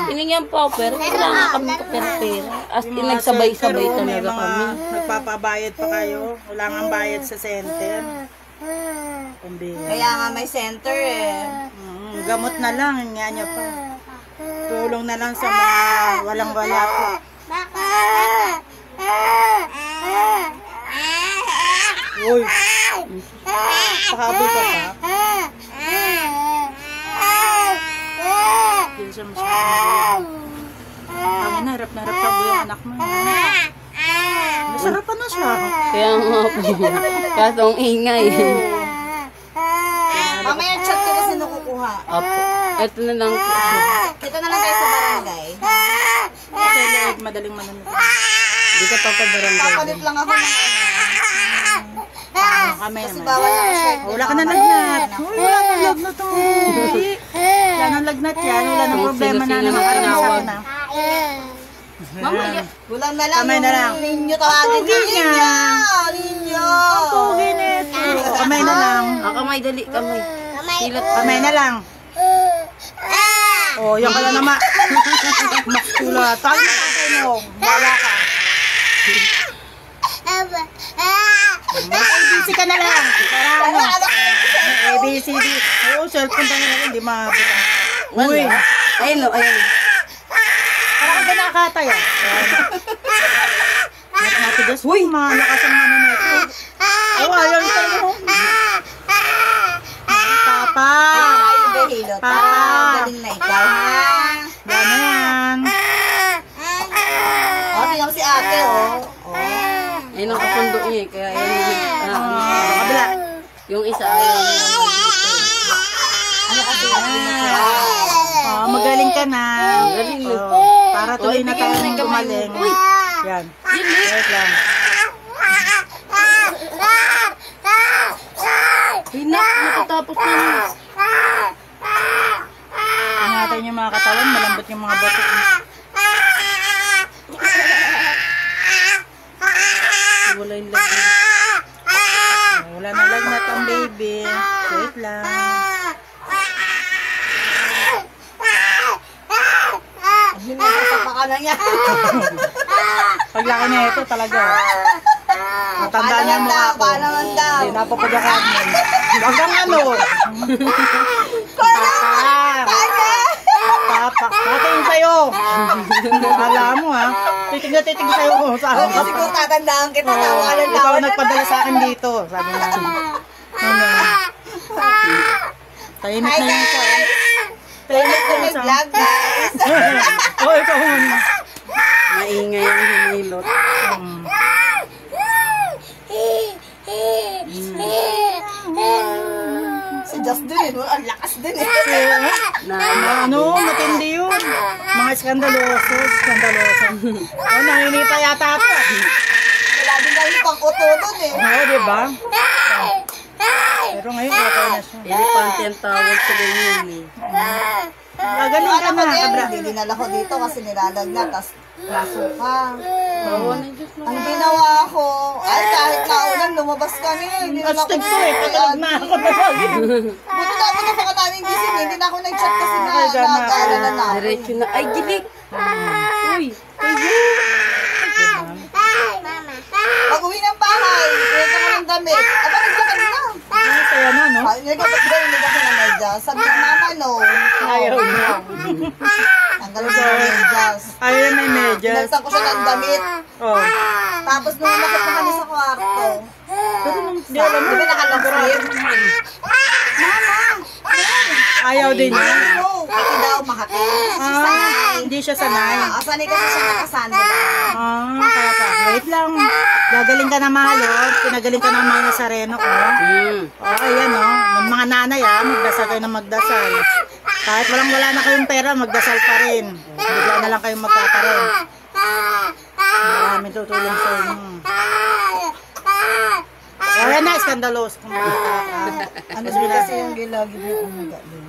B: Tinigyan po ako, pero wala nga kami kapera-pera. As in, nagsabay-sabay
A: Pero may
B: talaga
A: mga
B: kami.
A: nagpapabayad pa kayo. Wala nga bayad sa center. Pambira.
C: Kaya nga may center eh.
A: Gamot na lang, nga niya pa. Tulong na lang sa mga walang-wala po. Uy, pakabot ka pa. Hindi siya masyadong ang harap na harap sa yung anak mo. Masarapan na siya.
B: Kaya nga po. Kaso ang ingay.
C: Mamaya chat ko kasi nakukuha.
B: Opo. Ito na lang po.
C: Dito na lang tayo sa barangay.
A: Kasi like, madaling manunod.
B: Hindi ka papabarangay.
C: Papalit lang ako ng
A: Kami
C: kasi
A: naman.
C: bawal na shirt.
A: Wala ka na lagnat. Uy, wala nang lagnat to. Wala nang lagnat yan. Wala nang
B: Kung
A: problema na
B: sino-sino
A: naman.
B: na
A: Alam mo sa
B: tinawag.
A: akin na.
B: Mamaya.
C: Wala na lang.
A: Kamay na lang.
C: Ninyo tawagin
A: Pogi
C: niyo.
A: niya.
C: Ninyo.
A: Pogi nito. Kamay na lang.
B: Ah, kamay, dali. Kamay. Silat
A: Kamay na lang. Oh, yan ka na naman. Maktula. Tayo na tatay mo. Bala ka. ABC ka na lang. Para ano? ABCD. Oo, cellphone ka na lang. Hindi mabuta. Uy.
B: Ayun o, ayun.
A: Para ka nakatay ah. Matigas. Uy, malakas ang ano na ito. Oh, ayaw ito mo. Papa.
C: Tayo behilo.
A: Papa.
C: Galing na ikaw.
A: Yan na yan.
C: O, tingnan mo si ate, oh.
B: Ayun ang kasundo niya eh. Kaya ayun.
A: Kabila.
B: Yung isa ayaw niya naman dito.
C: Ano kasi
A: Oh, magaling ka na.
B: Magaling na.
A: Oh, para tuloy na tayo
B: bigyan mo
A: ng
B: ng kamay.
A: gumaling.
B: Uy.
A: Yan. Wait lang.
B: Hinak, natatapos na yun.
A: Ingatan yung mga katawan, malambot yung mga boto.
B: Wala yung lagnat.
A: Wala na lagnat ang baby. Wait lang.
C: Baka na niya.
A: Paglaki na ito talaga. Matandaan niya mo ako.
C: Baka naman daw.
A: Hindi, napapagakaan mo. Hanggang ano? Papa. Patingin sa'yo. Alam mo ha. Titig na sa'yo.
C: Oh, kasi kung tatandaan kita, tawa ka ng
A: Ikaw
C: tawa
A: ang nagpadala sa akin dito. Sabi na. Ano? Tahimik na yun siya. Tahimik na
C: May
A: yun siya.
C: vlog, guys.
A: Oh, ikaw muna.
B: Maingay ang hinilot.
C: Si Just din, eh, no? Ang lakas din eh.
A: Ano, matindi yun. Mga skandaloso. Oh, nanginita yata ako.
C: Wala din kami pang uto dun eh.
A: Oo, diba? Pero ngayon, okay na siya.
B: Elepante ang tawag sa ganyan eh.
A: Gagaling ka
C: Ano ko
A: na,
C: din,
A: Abra.
C: hindi dinala ko dito kasi nilalagnat, tas nasuka.
B: Bawa ng Diyos mo.
C: Ang ginawa ko, ay kahit naulan, lumabas kami. Hindi na ako
A: Astig ko eh, patulog na ako na lagi.
C: Buti na ako pa namin gising, hindi na ako nag-chat kasi na
A: Ay, gana.
C: nag-aalala na ako.
B: Diretso na. Ay, gilig! Uy!
C: Pag uwi ng bahay, pinita ko ng damit. Aba, naglakad na.
A: Kaya na, no?
C: Ay, nagkakit ako ng medyas. Sabi ng mama, no.
A: Ayaw na.
C: Tanggalin ko ng medyas.
A: Ayaw na may medyas.
C: Pinagtan ko siya ng damit.
A: Oh.
C: Tapos nung umakit na kami sa kwarto,
A: Pero nung di alam mo,
C: di ba nakalagrim?
A: ayaw din niya.
C: No, kasi daw makakit.
A: Hindi siya sanay.
C: Sanay kasi siya nakasando.
A: Kaya pa. Wait lang. Gagaling ka na mahalo. Pinagaling ka na mahal sa Reno ko. Okay, yan, no? Ng mga nanay, magdasal kayo na magdasal. Kahit wala na kayong pera, magdasal pa rin. Bigla na lang kayong magkakaroon. Maraming tutulong sa inyo. Ayan na, skandalos. Kung makita ka.
C: Ano sila kasi yung gilagi yung umaga din.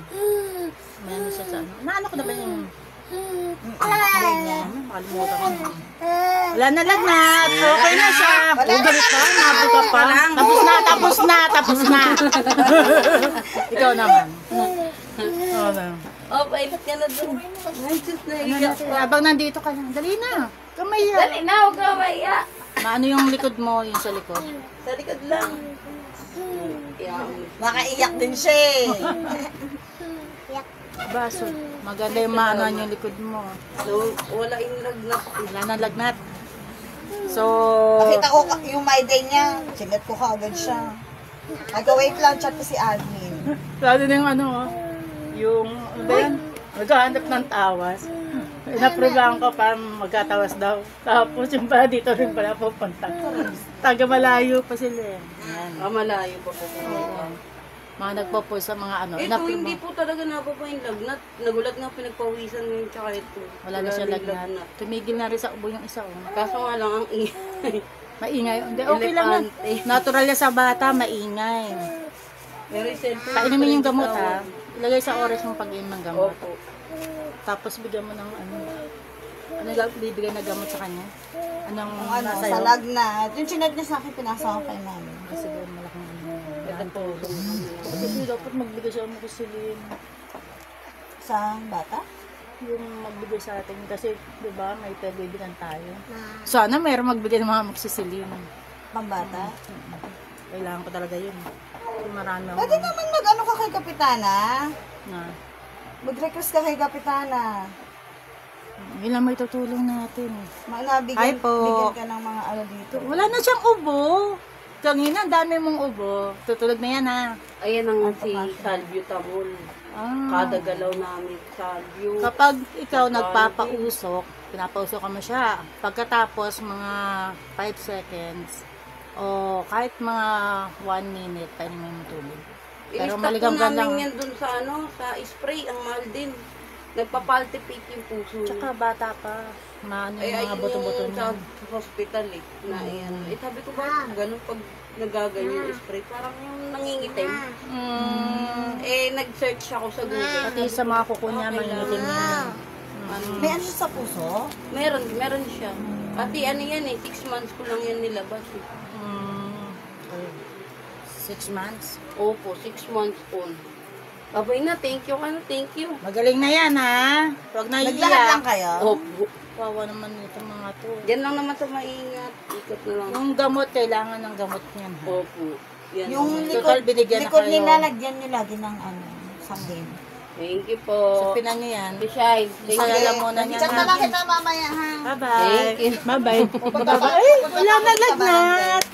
A: Ano siya sa ano? Naano ko na ba yung... Makalimutan ko na. Wala na lagnat. Okay na siya. Galit pa. Nabuka pa. Tapos na. Ikaw naman. Oo na.
B: Oh, pailot ka na doon. Ay, Diyos na higa pa.
A: Habang nandito ka lang. Dali na. Kamaya.
B: Dali na, huwag ka maya.
A: Maano yung likod mo? Yung sa likod.
B: Sa likod lang.
C: Makaiyak din siya eh.
A: Baso. Maganda yung maanuan yung likod mo.
B: So, wala yung lagnat.
A: Wala na lagnat. So...
C: Nakita ko yung my day niya. Chinet ko kaagad siya. Nag-wait lang, chat ko si admin.
A: Lalo na yung ano, yung, ano ba yan? Naghahanap ng tawas. Inaprobahan ko para magkatawas daw. Tapos yung pala dito rin pala pupunta. Taga malayo pa sila eh. Yan.
B: Malayo pa po.
A: Mga nagpo-post sa mga ano.
B: Ito, hindi po talaga nababa yung lagnat. Nagulat nga pinagpawisan ngayon, tsaka ito.
A: Wala na siya lagnat. Tumigil na rin sa ubo yung isa. Oh.
B: Kaso nga lang ang ingay.
A: Maingay. Hindi, okay lang yan. Natural yan sa bata, maingay.
B: Pero cellphone.
A: Painumin yung gamot ha. Ilagay sa oras mong pag-inom ng gamot.
B: Opo.
A: Tapos bigyan mo ng ano. Ano bibigay na gamot sa kanya? Anong
C: Kung ano,
A: nasa
C: sa
A: iyo?
C: lagnat. Yung chinet niya sa akin, pinasa ko kay mami.
A: Kasi doon malaking ano.
B: Ito po.
A: Kasi dapat magbigay siya ng kusilin.
C: Sa bata?
A: Yung magbigay sa atin. Kasi, di ba, may pagbibigan tayo. Sana mayroong magbigay ng mga magsisilin.
C: Pambata?
A: Kailangan ko talaga yun. Marami ako.
C: Pwede naman mag-ano ka kay Kapitana.
A: Na.
C: Mag-request ka kay Kapitana.
A: Yun lang may tutulong natin.
C: Bigyan,
A: Hi po.
C: bigyan ka ng mga ano dito.
A: Wala na siyang ubo. Kanina, dami mong ubo. Tutulog na yan ha.
B: Ayan ang si salbutamol. Kada galaw namin salbu.
A: Kapag ikaw nagpapausok, pinapausok mo siya. Pagkatapos mga 5 seconds o kahit mga 1 minute, painumin mo tubig. Pero
B: I-stop po
A: maligam-gam lang.
B: namin yan dun sa ano, sa spray, ang mahal din. Nagpapaltitate yung puso.
A: Tsaka bata pa. Maano
B: Ay,
A: yung mga buto-buto
B: yung sa
A: niya.
B: hospital eh. Na ayan. Eh sabi ko ba, ganun pag nagaganyan yung spray, parang yung nangingitim. Eh, nag-search ako sa Google.
A: Pati sa mga kuko niya,
B: Okay lang.
A: mangingitim yan.
C: May ano siya sa puso?
B: Meron siya. Pati ano yan eh, 6 months ko lang yan nilabas eh.
A: 6 months.
B: Opo, 6 months old. Abay na, thank you ka na, thank you.
A: Magaling na yan ha. Huwag na
C: Naglakad lang
A: iiyak.
C: kayo?
B: Opo.
A: Wawa naman ito mga to.
B: Diyan lang naman sa maingat. Ikot na lang.
A: Yung gamot, kailangan ng gamot niyan ha.
B: Opo. Yan.
C: Yung
A: Total, binigyan na
C: likod
A: kayo.
C: nila, lagyan nyo lagi ng ano, sangin.
B: Thank you po.
A: Pinan niyo yan.
B: Besides, thank
A: Isa
B: you.
A: lang muna niya
C: Chat na lang
A: ha.
C: kita mamaya ha.
A: Bye-bye.
B: Thank you.
A: Bye-bye.
C: Pupunta
A: Ay, wala na lagnat.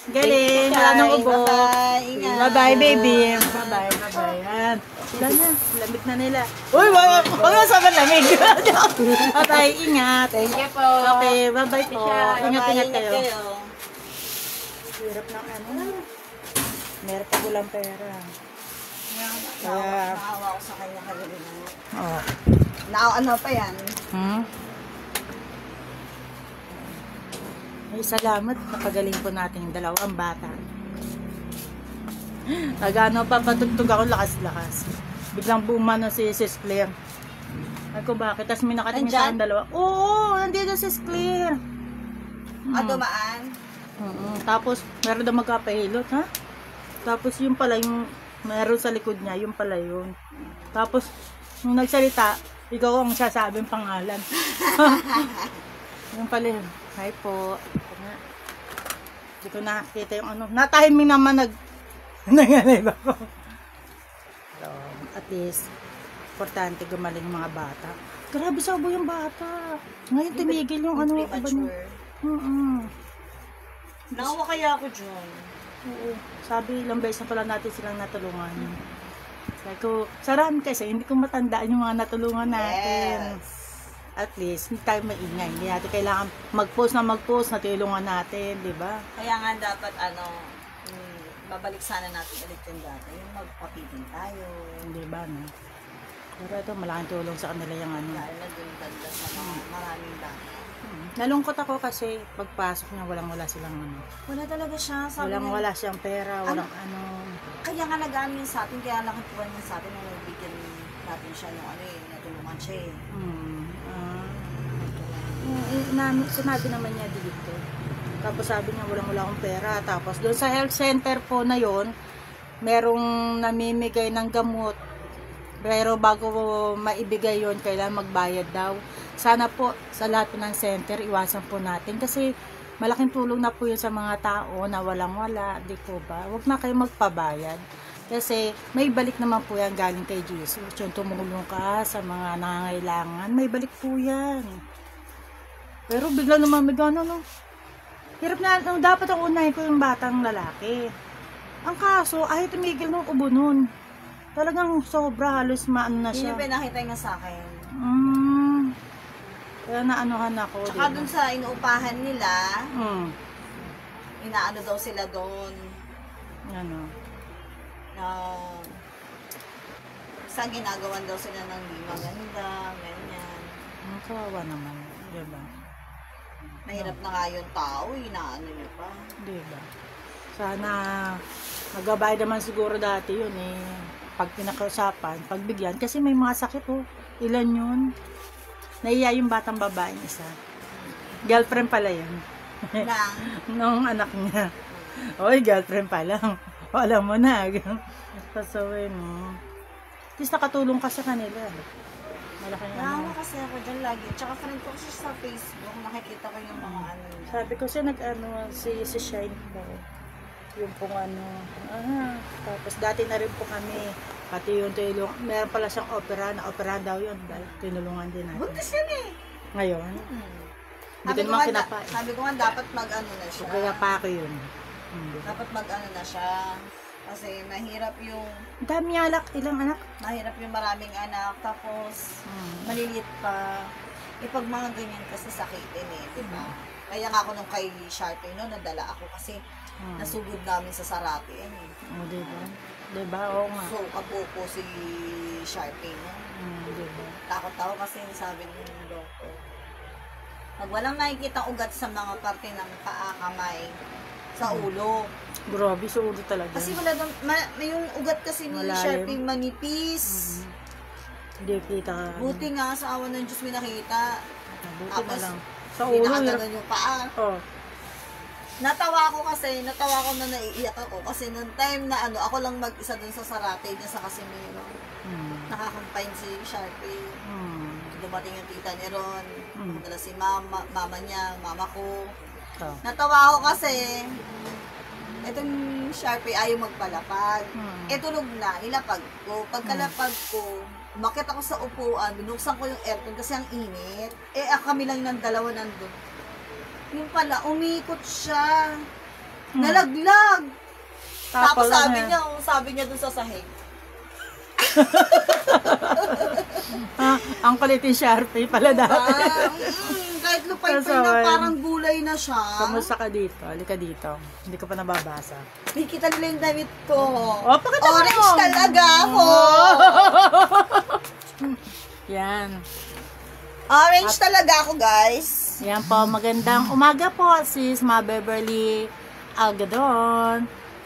A: Galing. Wala nang ubo.
C: Bye-bye. Ingat.
A: Bye-bye, baby. Bye-bye. Bye-bye. Yan. Wala na. Lamig na nila. Uy, wag mo sa lamig. Bye-bye. Ingat.
B: Thank you po.
A: Okay, bye-bye po. Ingat-ingat kayo. Hirap na ano. Meron pa walang pera. Kaya,
C: Naawa ko sa kanya kanina.
A: oh.
C: Ano pa yan?
A: Ay, salamat. Napagaling po natin yung dalawang bata. Nagano pa, patugtog ako lakas-lakas. Biglang bumano si Sis Claire. Ay ko bakit? Tapos may nakatingin
C: Nandyan?
A: sa akin dalawa. Oo, nandito si Clear.
C: Dumaan.
A: Tapos, meron daw magkapahilot, ha? Tapos, yung pala, yung meron sa likod niya, yung pala yun. Tapos, nung nagsalita, ikaw ang sasabing pangalan. Yung pala yun. Hi po. Hindi ko nakakita yung ano. Na-timing naman nangyalive ako. So, at least, importante gumaling yung mga bata. Grabe sabo yung bata. Ngayon tumigil yung ano.
C: Premature. Nawa kaya ako dyan.
A: Oo. Sabi, ilang beses na pala natin silang natulungan. Sabi ko, sarami kasi, hindi ko matandaan yung mga natulungan natin.
C: Yes.
A: At least, hindi tayo maingay. Hindi natin kailangan mag-post, natulungan natin, di ba?
C: Kaya nga dapat babalik sana natin ulit yung dati. Yung magpapitin tayo.
A: Di ba, no? Pero ito, malaking tulong sa kanila yung ano.
C: Dahil na dun ganda sa mga maraming dati.
A: Nalungkot ako kasi pagpasok niya, walang-wala silang ano.
C: Wala talaga siya. Sabi niya,
A: Walang-wala siyang pera, walang ano.
C: kaya nga nag-ano yun sa atin, kaya nakatuwan yun sa atin nung nabigyan natin siya yung natulungan siya eh.
A: Sinabi naman niya dito. Tapos sabi niya walang-wala akong pera. Tapos doon sa health center po na yon, merong namimigay ng gamot. Pero bago maibigay yon, kailangan magbayad daw. Sana po sa lahat po ng center, iwasan po natin. Kasi malaking tulong na po yun sa mga tao na walang-wala. Di po ba? Huwag na kayo magpabayad. Kasi may balik naman po yan galing kay Jesus. Yung tumulong ka sa mga nangangailangan, may balik po yan. Pero bigla naman may gano'n, no? Hirap na, dapat ang unahin ko yung batang lalaki. Ang kaso, ay tumigil ng ubo nun. Talagang sobra, halos maano na
C: Yun
A: siya.
C: yung pinakita niya sa akin.
A: Kaya naanuhan ako.
C: Tsaka dun sa inuupahan nila,
A: Mm.
C: inaano daw sila doon
A: Ano.
C: na sa ginagawan daw sila ng di maganda, ganyan.
A: Ang kawawa naman. Diba?
C: Mahirap na nga yung tao, inaano niyo pa.
A: Diba? Sana magbabayad naman siguro dati yun eh. Pag pinakausapan, pagbigyan. Kasi may mga sakit oh. Ilan yun? Naiya yung batang babaeng isa. Girlfriend pala yun.
C: Nang,
A: Nung anak niya. Oy, girlfriend pa lang. O, alam mo na. Pasawin mo. At least nakatulong ka sa kanila. Malaki na.
C: naawa kasi ako dyan lagi. Tsaka friend ko kasi sa Facebook, nakikita ko yung mga ano.
A: Sabi ko siya nag-ano, si Shine po. Yung pong ano. Tapos dati na rin po kami. Pati yung tulong. Meron pala siyang opera. Na-opera daw yun. Dahil tinulungan din natin.
C: Buntis yan eh.
A: Ngayon, hindi ko
C: Sabi ko
A: naman
C: nga,
A: kinapa.
C: sabi ko nga dapat mag-ano na siya.
A: Kaya pa ako yun.
C: Dapat mag-ano na siya. Kasi mahirap yung
A: Dami alak. Ilang anak?
C: maraming anak. Tapos, maliliit pa. Pag mga ganyan kasi sakitin eh, di ba? Kaya nga ako nung kay Sharpie no, nadala ako kasi nasugod namin sa Sarate yan eh.
A: O, diba? Diba? Oo nga.
C: So, kapupo si Sharpie no.
A: Diba?
C: Takot ako kasi sabi ng doktor. Pag walang nakikita ugat sa mga parte ng paa, kamay, sa ulo.
A: Grabe, sa ulo talaga.
C: Kasi wala doon, yung ugat kasi ni
A: Malalim.
C: Sharpie manipis.
A: Hindi kita.
C: Buti nga sa awan ng Diyos may nakita.
A: Buti na
C: Tapos,
A: lang. Sa
C: Hindi
A: ulo.
C: nakaganon yung paa.
A: Oh.
C: Natawa ko na naiiyak ako. Kasi nung time na ako lang mag-isa dun sa Sarate, dun sa Casimiro. Nakakampine si Sharpie. Dumating yung tita ni Ron. Dala si mama niya, mama ko.
A: Oh.
C: Natawa ako kasi, itong Sharpie ayaw magpalapag. Tulog na, nilapag ko. Pagkalapag ko, umakyat ako sa upuan, binuksan ko yung aircon kasi ang init. Kami lang ng dalawa nandun. Yung pala, umikot siya. Nalaglag. Tapos sabi niya dun sa sahig.
A: Ang kulit yung Sharpie pala dati.
C: Kahit lupay-pay na parang gulay na siya.
A: Kamusta ka dito? Halika dito. Hindi ko pa nababasa.
C: Nakikita nila yung damit ko.
A: Pakita mo!
C: Orange talaga ako.
A: Yan.
C: Orange talaga ako, guys.
A: Yan po, magandang umaga po, sis Ma Beverly Algadon.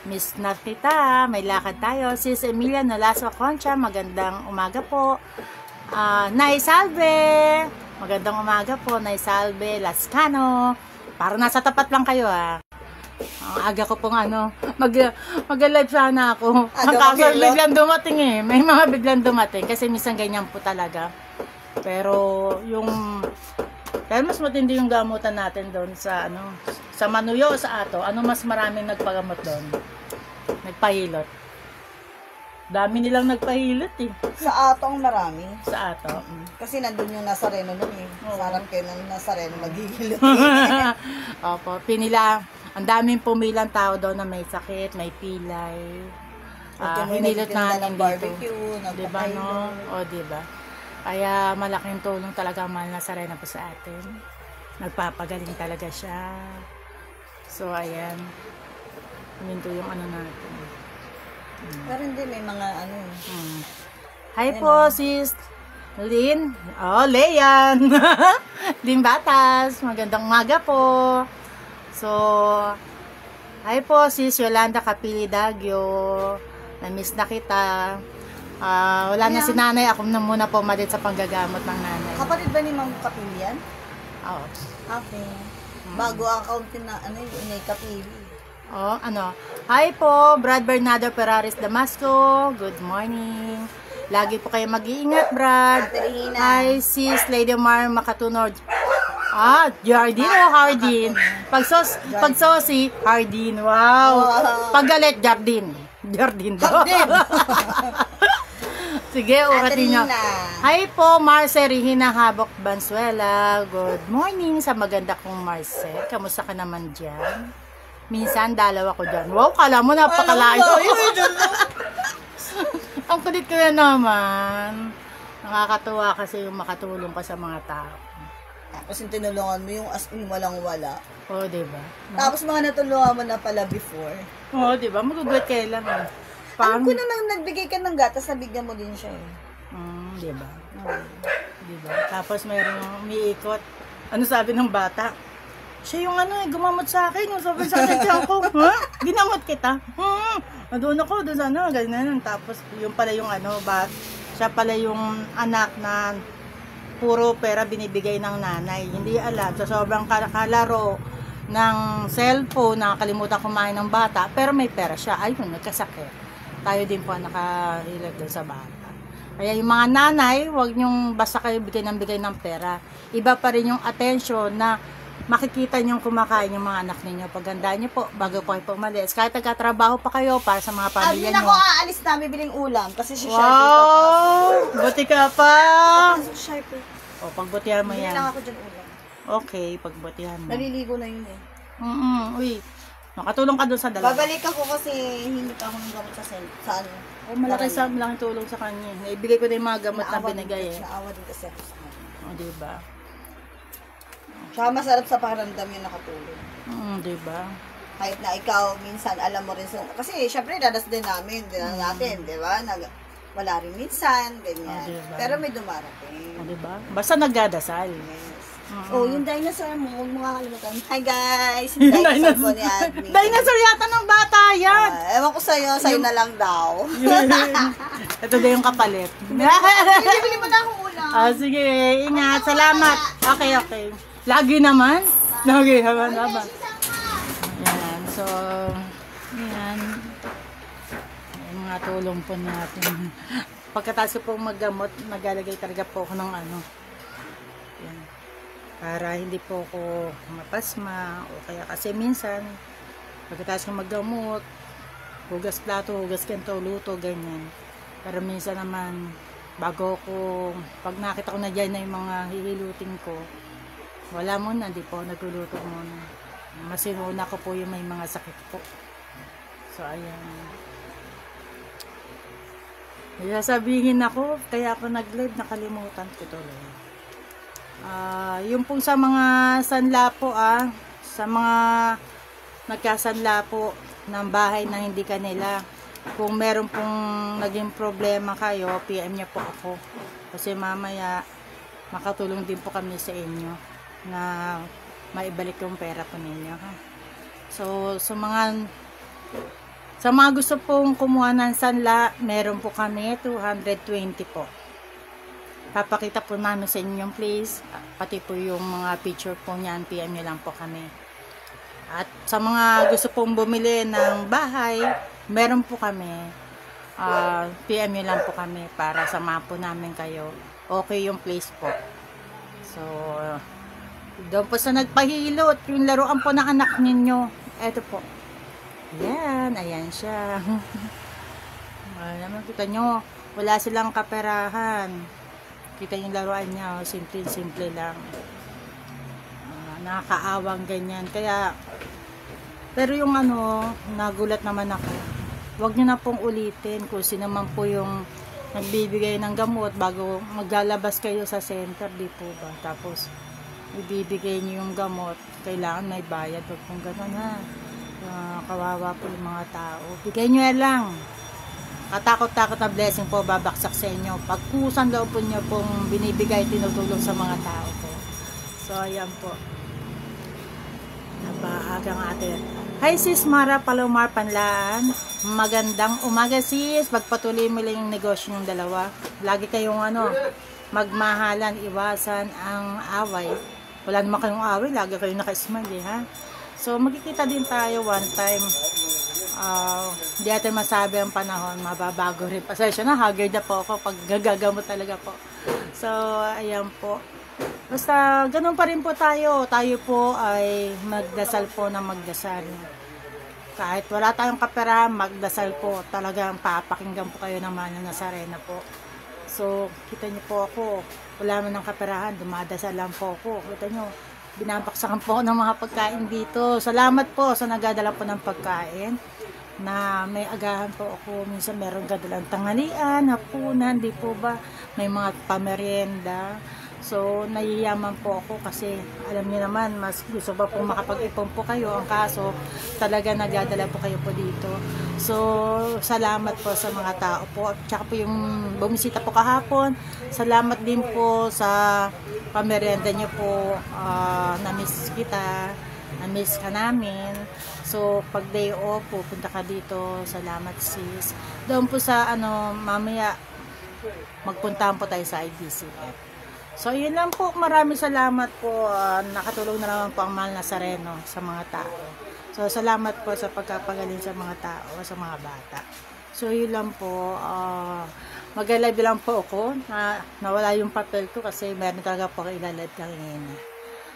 A: Miss Nakita, may lakad tayo. Sis Emilia Nolasco Concha, magandang umaga po. Nay Salve. Magandang umaga po, Nay Salve Lascano. Para nasa tapat lang kayo Ang aga ko pong mag-live sana ako. Ang kaso biglang dumating May mga biglang dumating kasi minsan ganyan po talaga. Pero mas matindi yung gamutan natin doon sa sa Manuyo o sa Ato. Mas maraming nagpagamot doon? Nagpahilot. Dami nilang nagpahilot
C: Sa Atong marami.
A: Sa Ato.
C: Kasi nandun yung Nazareno nun Sa harap kayo ng Nazareno magigilot
A: Opo, ang daming pumilang tao daw na may sakit, may pilay. Hinilot na
C: ng barbecue,
A: diba no? O diba? Kaya malaking tulong talaga ang mahal na Nazareno po sa atin. Nagpapagaling talaga siya. So ayan. Minto yung natin.
C: Pero hindi, may mga
A: Hi po, sis Lynn. Leyan. Lynn Batas. Magandang umaga po. So, hi po, sis Yolanda Kapili Dagyo. Na-miss na kita. Wala na si nanay. Ako na muna po umalit sa panggagamot ng nanay.
C: Kapatid ba ni Ma'am Kapilian?
A: Oo.
C: Okay. Bago ang account na Inay Kapili.
A: Hi po, Brad Bernardo Ferraris Damasco. Good morning. Lagi po kayo mag-iingat, Brad. Hi, sis Lady Mar Makatunod. Jardine o Hardin? Pag sosi, Hardin. Wow. Pag galit, Jardine. Jardine daw. Sige, uratin nyo. Hi po, Marce Regina Habok Bansuela. Good morning sa maganda kong Marce. Kamusta ka naman dyan? Minsan, dalawa ko dyan. Wow, kala mo napakalayo. Ang kulit ko na naman. Nakakatuwa kasi yung makatulong ka sa mga tao.
C: Tapos yung tinulungan mo yung as in walang-wala.
A: Oo, diba?
C: Tapos mga natulungan mo na pala before.
A: Oo, diba? Magugulat kayo lang.
C: Alam ko na nagbigay ka ng gatas, nabigyan mo din siya
A: Diba? Diba? Tapos mayroong umiikot. Ano sabi ng bata? Siya yung gumamot sa akin. Yung sabi sa akin ko, ginamot kita. Doon ako, doon ganyan. Tapos yung pala yung siya pala yung anak na puro pera binibigay ng nanay. Hindi alam. So, sobrang kalaro ng cellphone, nakakalimutan kumain ng bata, pero may pera siya. Ayun, nagkasakit. Tayo din po nakahilag doon sa bata. Kaya yung mga nanay, huwag nyong basta kayo bigay ng pera. Iba pa rin yung attention na makikita nyong kumakain yung mga anak ninyo. Pagandaan nyo po, bago po kayo pumalis. Kahit nagkatrabaho pa kayo para sa mga pamilya nyo.
C: Ako aalis na, bibiling ulam. Kasi si Sharpie
A: buti ka pa!
C: Sharpie.
A: Pagbutihan mo yan.
C: Hindi lang ako dyan ulam.
A: Okay, pagbutihan mo.
C: Naliligo na yun
A: Uy, nakatulong ka doon sa dalawa.
C: Babalik ako kasi hindi pa ako ng gamot sa
A: malaking tulong sa kanya. Naibigay ko na yung mga gamot na binigay
C: Naawa din kasi ako sa kanya.
A: Diba?
C: Tsaka masarap sa pakiramdam yung nakatulong.
A: Diba?
C: Kahit na ikaw, minsan, alam mo rin kasi, syempre, dadas din namin, natin, di ba? Wala rin minsan, ganyan.
A: Diba?
C: Pero may dumarating.
A: Diba? Basta nagdadasal.
C: Yes. Yung dinosaur mo, huwag mo kakalimutan. Hi guys! Yung dinosaur po ni Admin.
A: Dinosaur yata ng bata yan!
C: Ewan ko sa'yo na lang daw.
A: Ito na yung kapalit.
C: Bibili mo na akong ulam.
A: Sige, ingat. Salamat. Okay. Lagi naman. Yan. So, yan. Yung mga tulong po natin. Pagkatapos ko pong maggamot, naglalagay talaga po ako ng yan. Para hindi po ako mapasma o kaya kasi minsan pagkatapos ko maggamot, hugas plato, hugas kanto, luto, ganyan. Pero minsan naman bago ko, pag nakita ko na dyan na yung mga hihilutin ko, wala muna, di po nagluluto muna. Masinuna ko po yung may mga sakit po. So ayan, sasabihin ako, kaya ako nag-live, nakalimutan ko tuloy. Yung pong sa mga sanla po sa mga nagkasanla po ng bahay na hindi kanila, kung meron pong naging problema kayo, PM niyo po ako kasi mamaya makatulong din po kami sa inyo na maibalik yung pera po ninyo So sa mga gusto pong kumuha ng sanla, meron po kami 220 po. papakita po namin sa inyo yung place, pati po yung mga picture po niyan, PM nyo lang po kami. At sa mga gusto pong bumili ng bahay, meron po kami, PM nyo lang po kami para samahan po namin kayo. Okay yung place po. So, doon po sa nagpahilot, yung laruan po ng anak ninyo, eto po. Ayan, ayan siya. Naman kita nyo, wala silang kaperahan. Kita yung laruan niya, simple lang. Nakakaawang ganyan. Kaya, pero yung nagulat naman ako. Huwag nyo na pong ulitin kung sino man po yung nagbibigay ng gamot bago maglalabas kayo sa center, di po ba? Tapos, ibibigay nyo yung gamot. Kailangan may bayad. Huwag pong gano'n ha. Kawawa po yung mga tao. Bigay nyo lang. Katakot-takot na blessing po babaksak sa inyo. Pagkusan daw po nyo pong binibigay, tinutulong sa mga tao po. So, ayan po. Napaagang atin. Hi sis Mara Palomar Panlaan. Magandang umaga sis. Pagpatuloy mo lang yung negosyo ng dalawa. Lagi kayong magmahalan, iwasan ang away. Wala naman kayong away, lagi kayong naka-smile ha. So, magkikita din tayo one time. Hindi natin masabi ang panahon, mababago rin. Pasensya na, haggard na po ako pag gagagamot talaga po. So, ayan po. Basta, ganun pa rin po tayo. Tayo po ay magdasal po na magdasal. Kahit wala tayong kaperahan, magdasal po. Talagang papakinggan po kayo ng Manang Nazarena po. So, kita niyo po ako. Wala man ng kaperahan, dumadasal lang po ako. Kita niyo, binabaksakan po ng mga pagkain dito. Salamat po sa nagadala po ng pagkain. Na may agahan po ako. Minsan meron gadalang tanghalian, hapunan, di po ba? May mga pamerienda. So, nayiyaman po ako kasi alam niyo naman, mas gusto pa po makapag-ipon po kayo. Ang kaso, talaga nagadala po kayo po dito. So, salamat po sa mga tao po. Tsaka po yung bumisita po kahapon. Salamat din po sa pamerienda niyo po. Na-miss kita. Na-miss ka namin. So, pag day off, pupunta ka dito. Salamat sis. Doon po sa, mamaya, magpuntahan po tayo sa IDCF. So, yun lang po. Maraming salamat po. Nakatulong na naman po ang Mahal Nazareno sa mga tao. So, salamat po sa pagkapagaling sa mga tao, sa mga bata. So, yun lang po. Mag-live lang po ako. Nawala yung papel ko kasi meron talaga po ilalive kanina.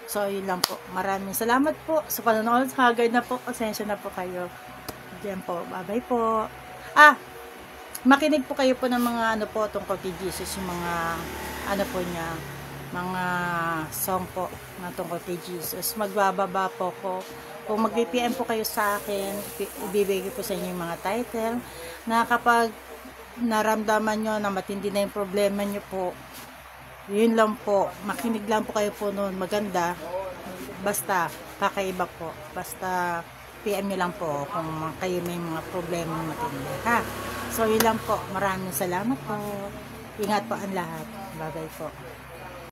A: So, yun lang po. Maraming salamat po sa panonood. Haggard na po. Pasensya na po kayo. Diyan po. Bye-bye po. Makinig po kayo po ng mga po tungkol kay Jesus. Yung mga po niya. Mga song po na tungkol kay Jesus. Magbababa po ko. Kung mag-PM po kayo sa akin, ibibigay po sa inyo yung mga title na kapag naramdaman nyo na matindi na yung problema nyo po, yun lang po, makinig lang po kayo po noon, maganda, basta kakaiba po, basta PM nyo lang po kung kayo may mga problema matindi ha. So yun lang po, maraming salamat po, ingat po ang lahat, bye bye po.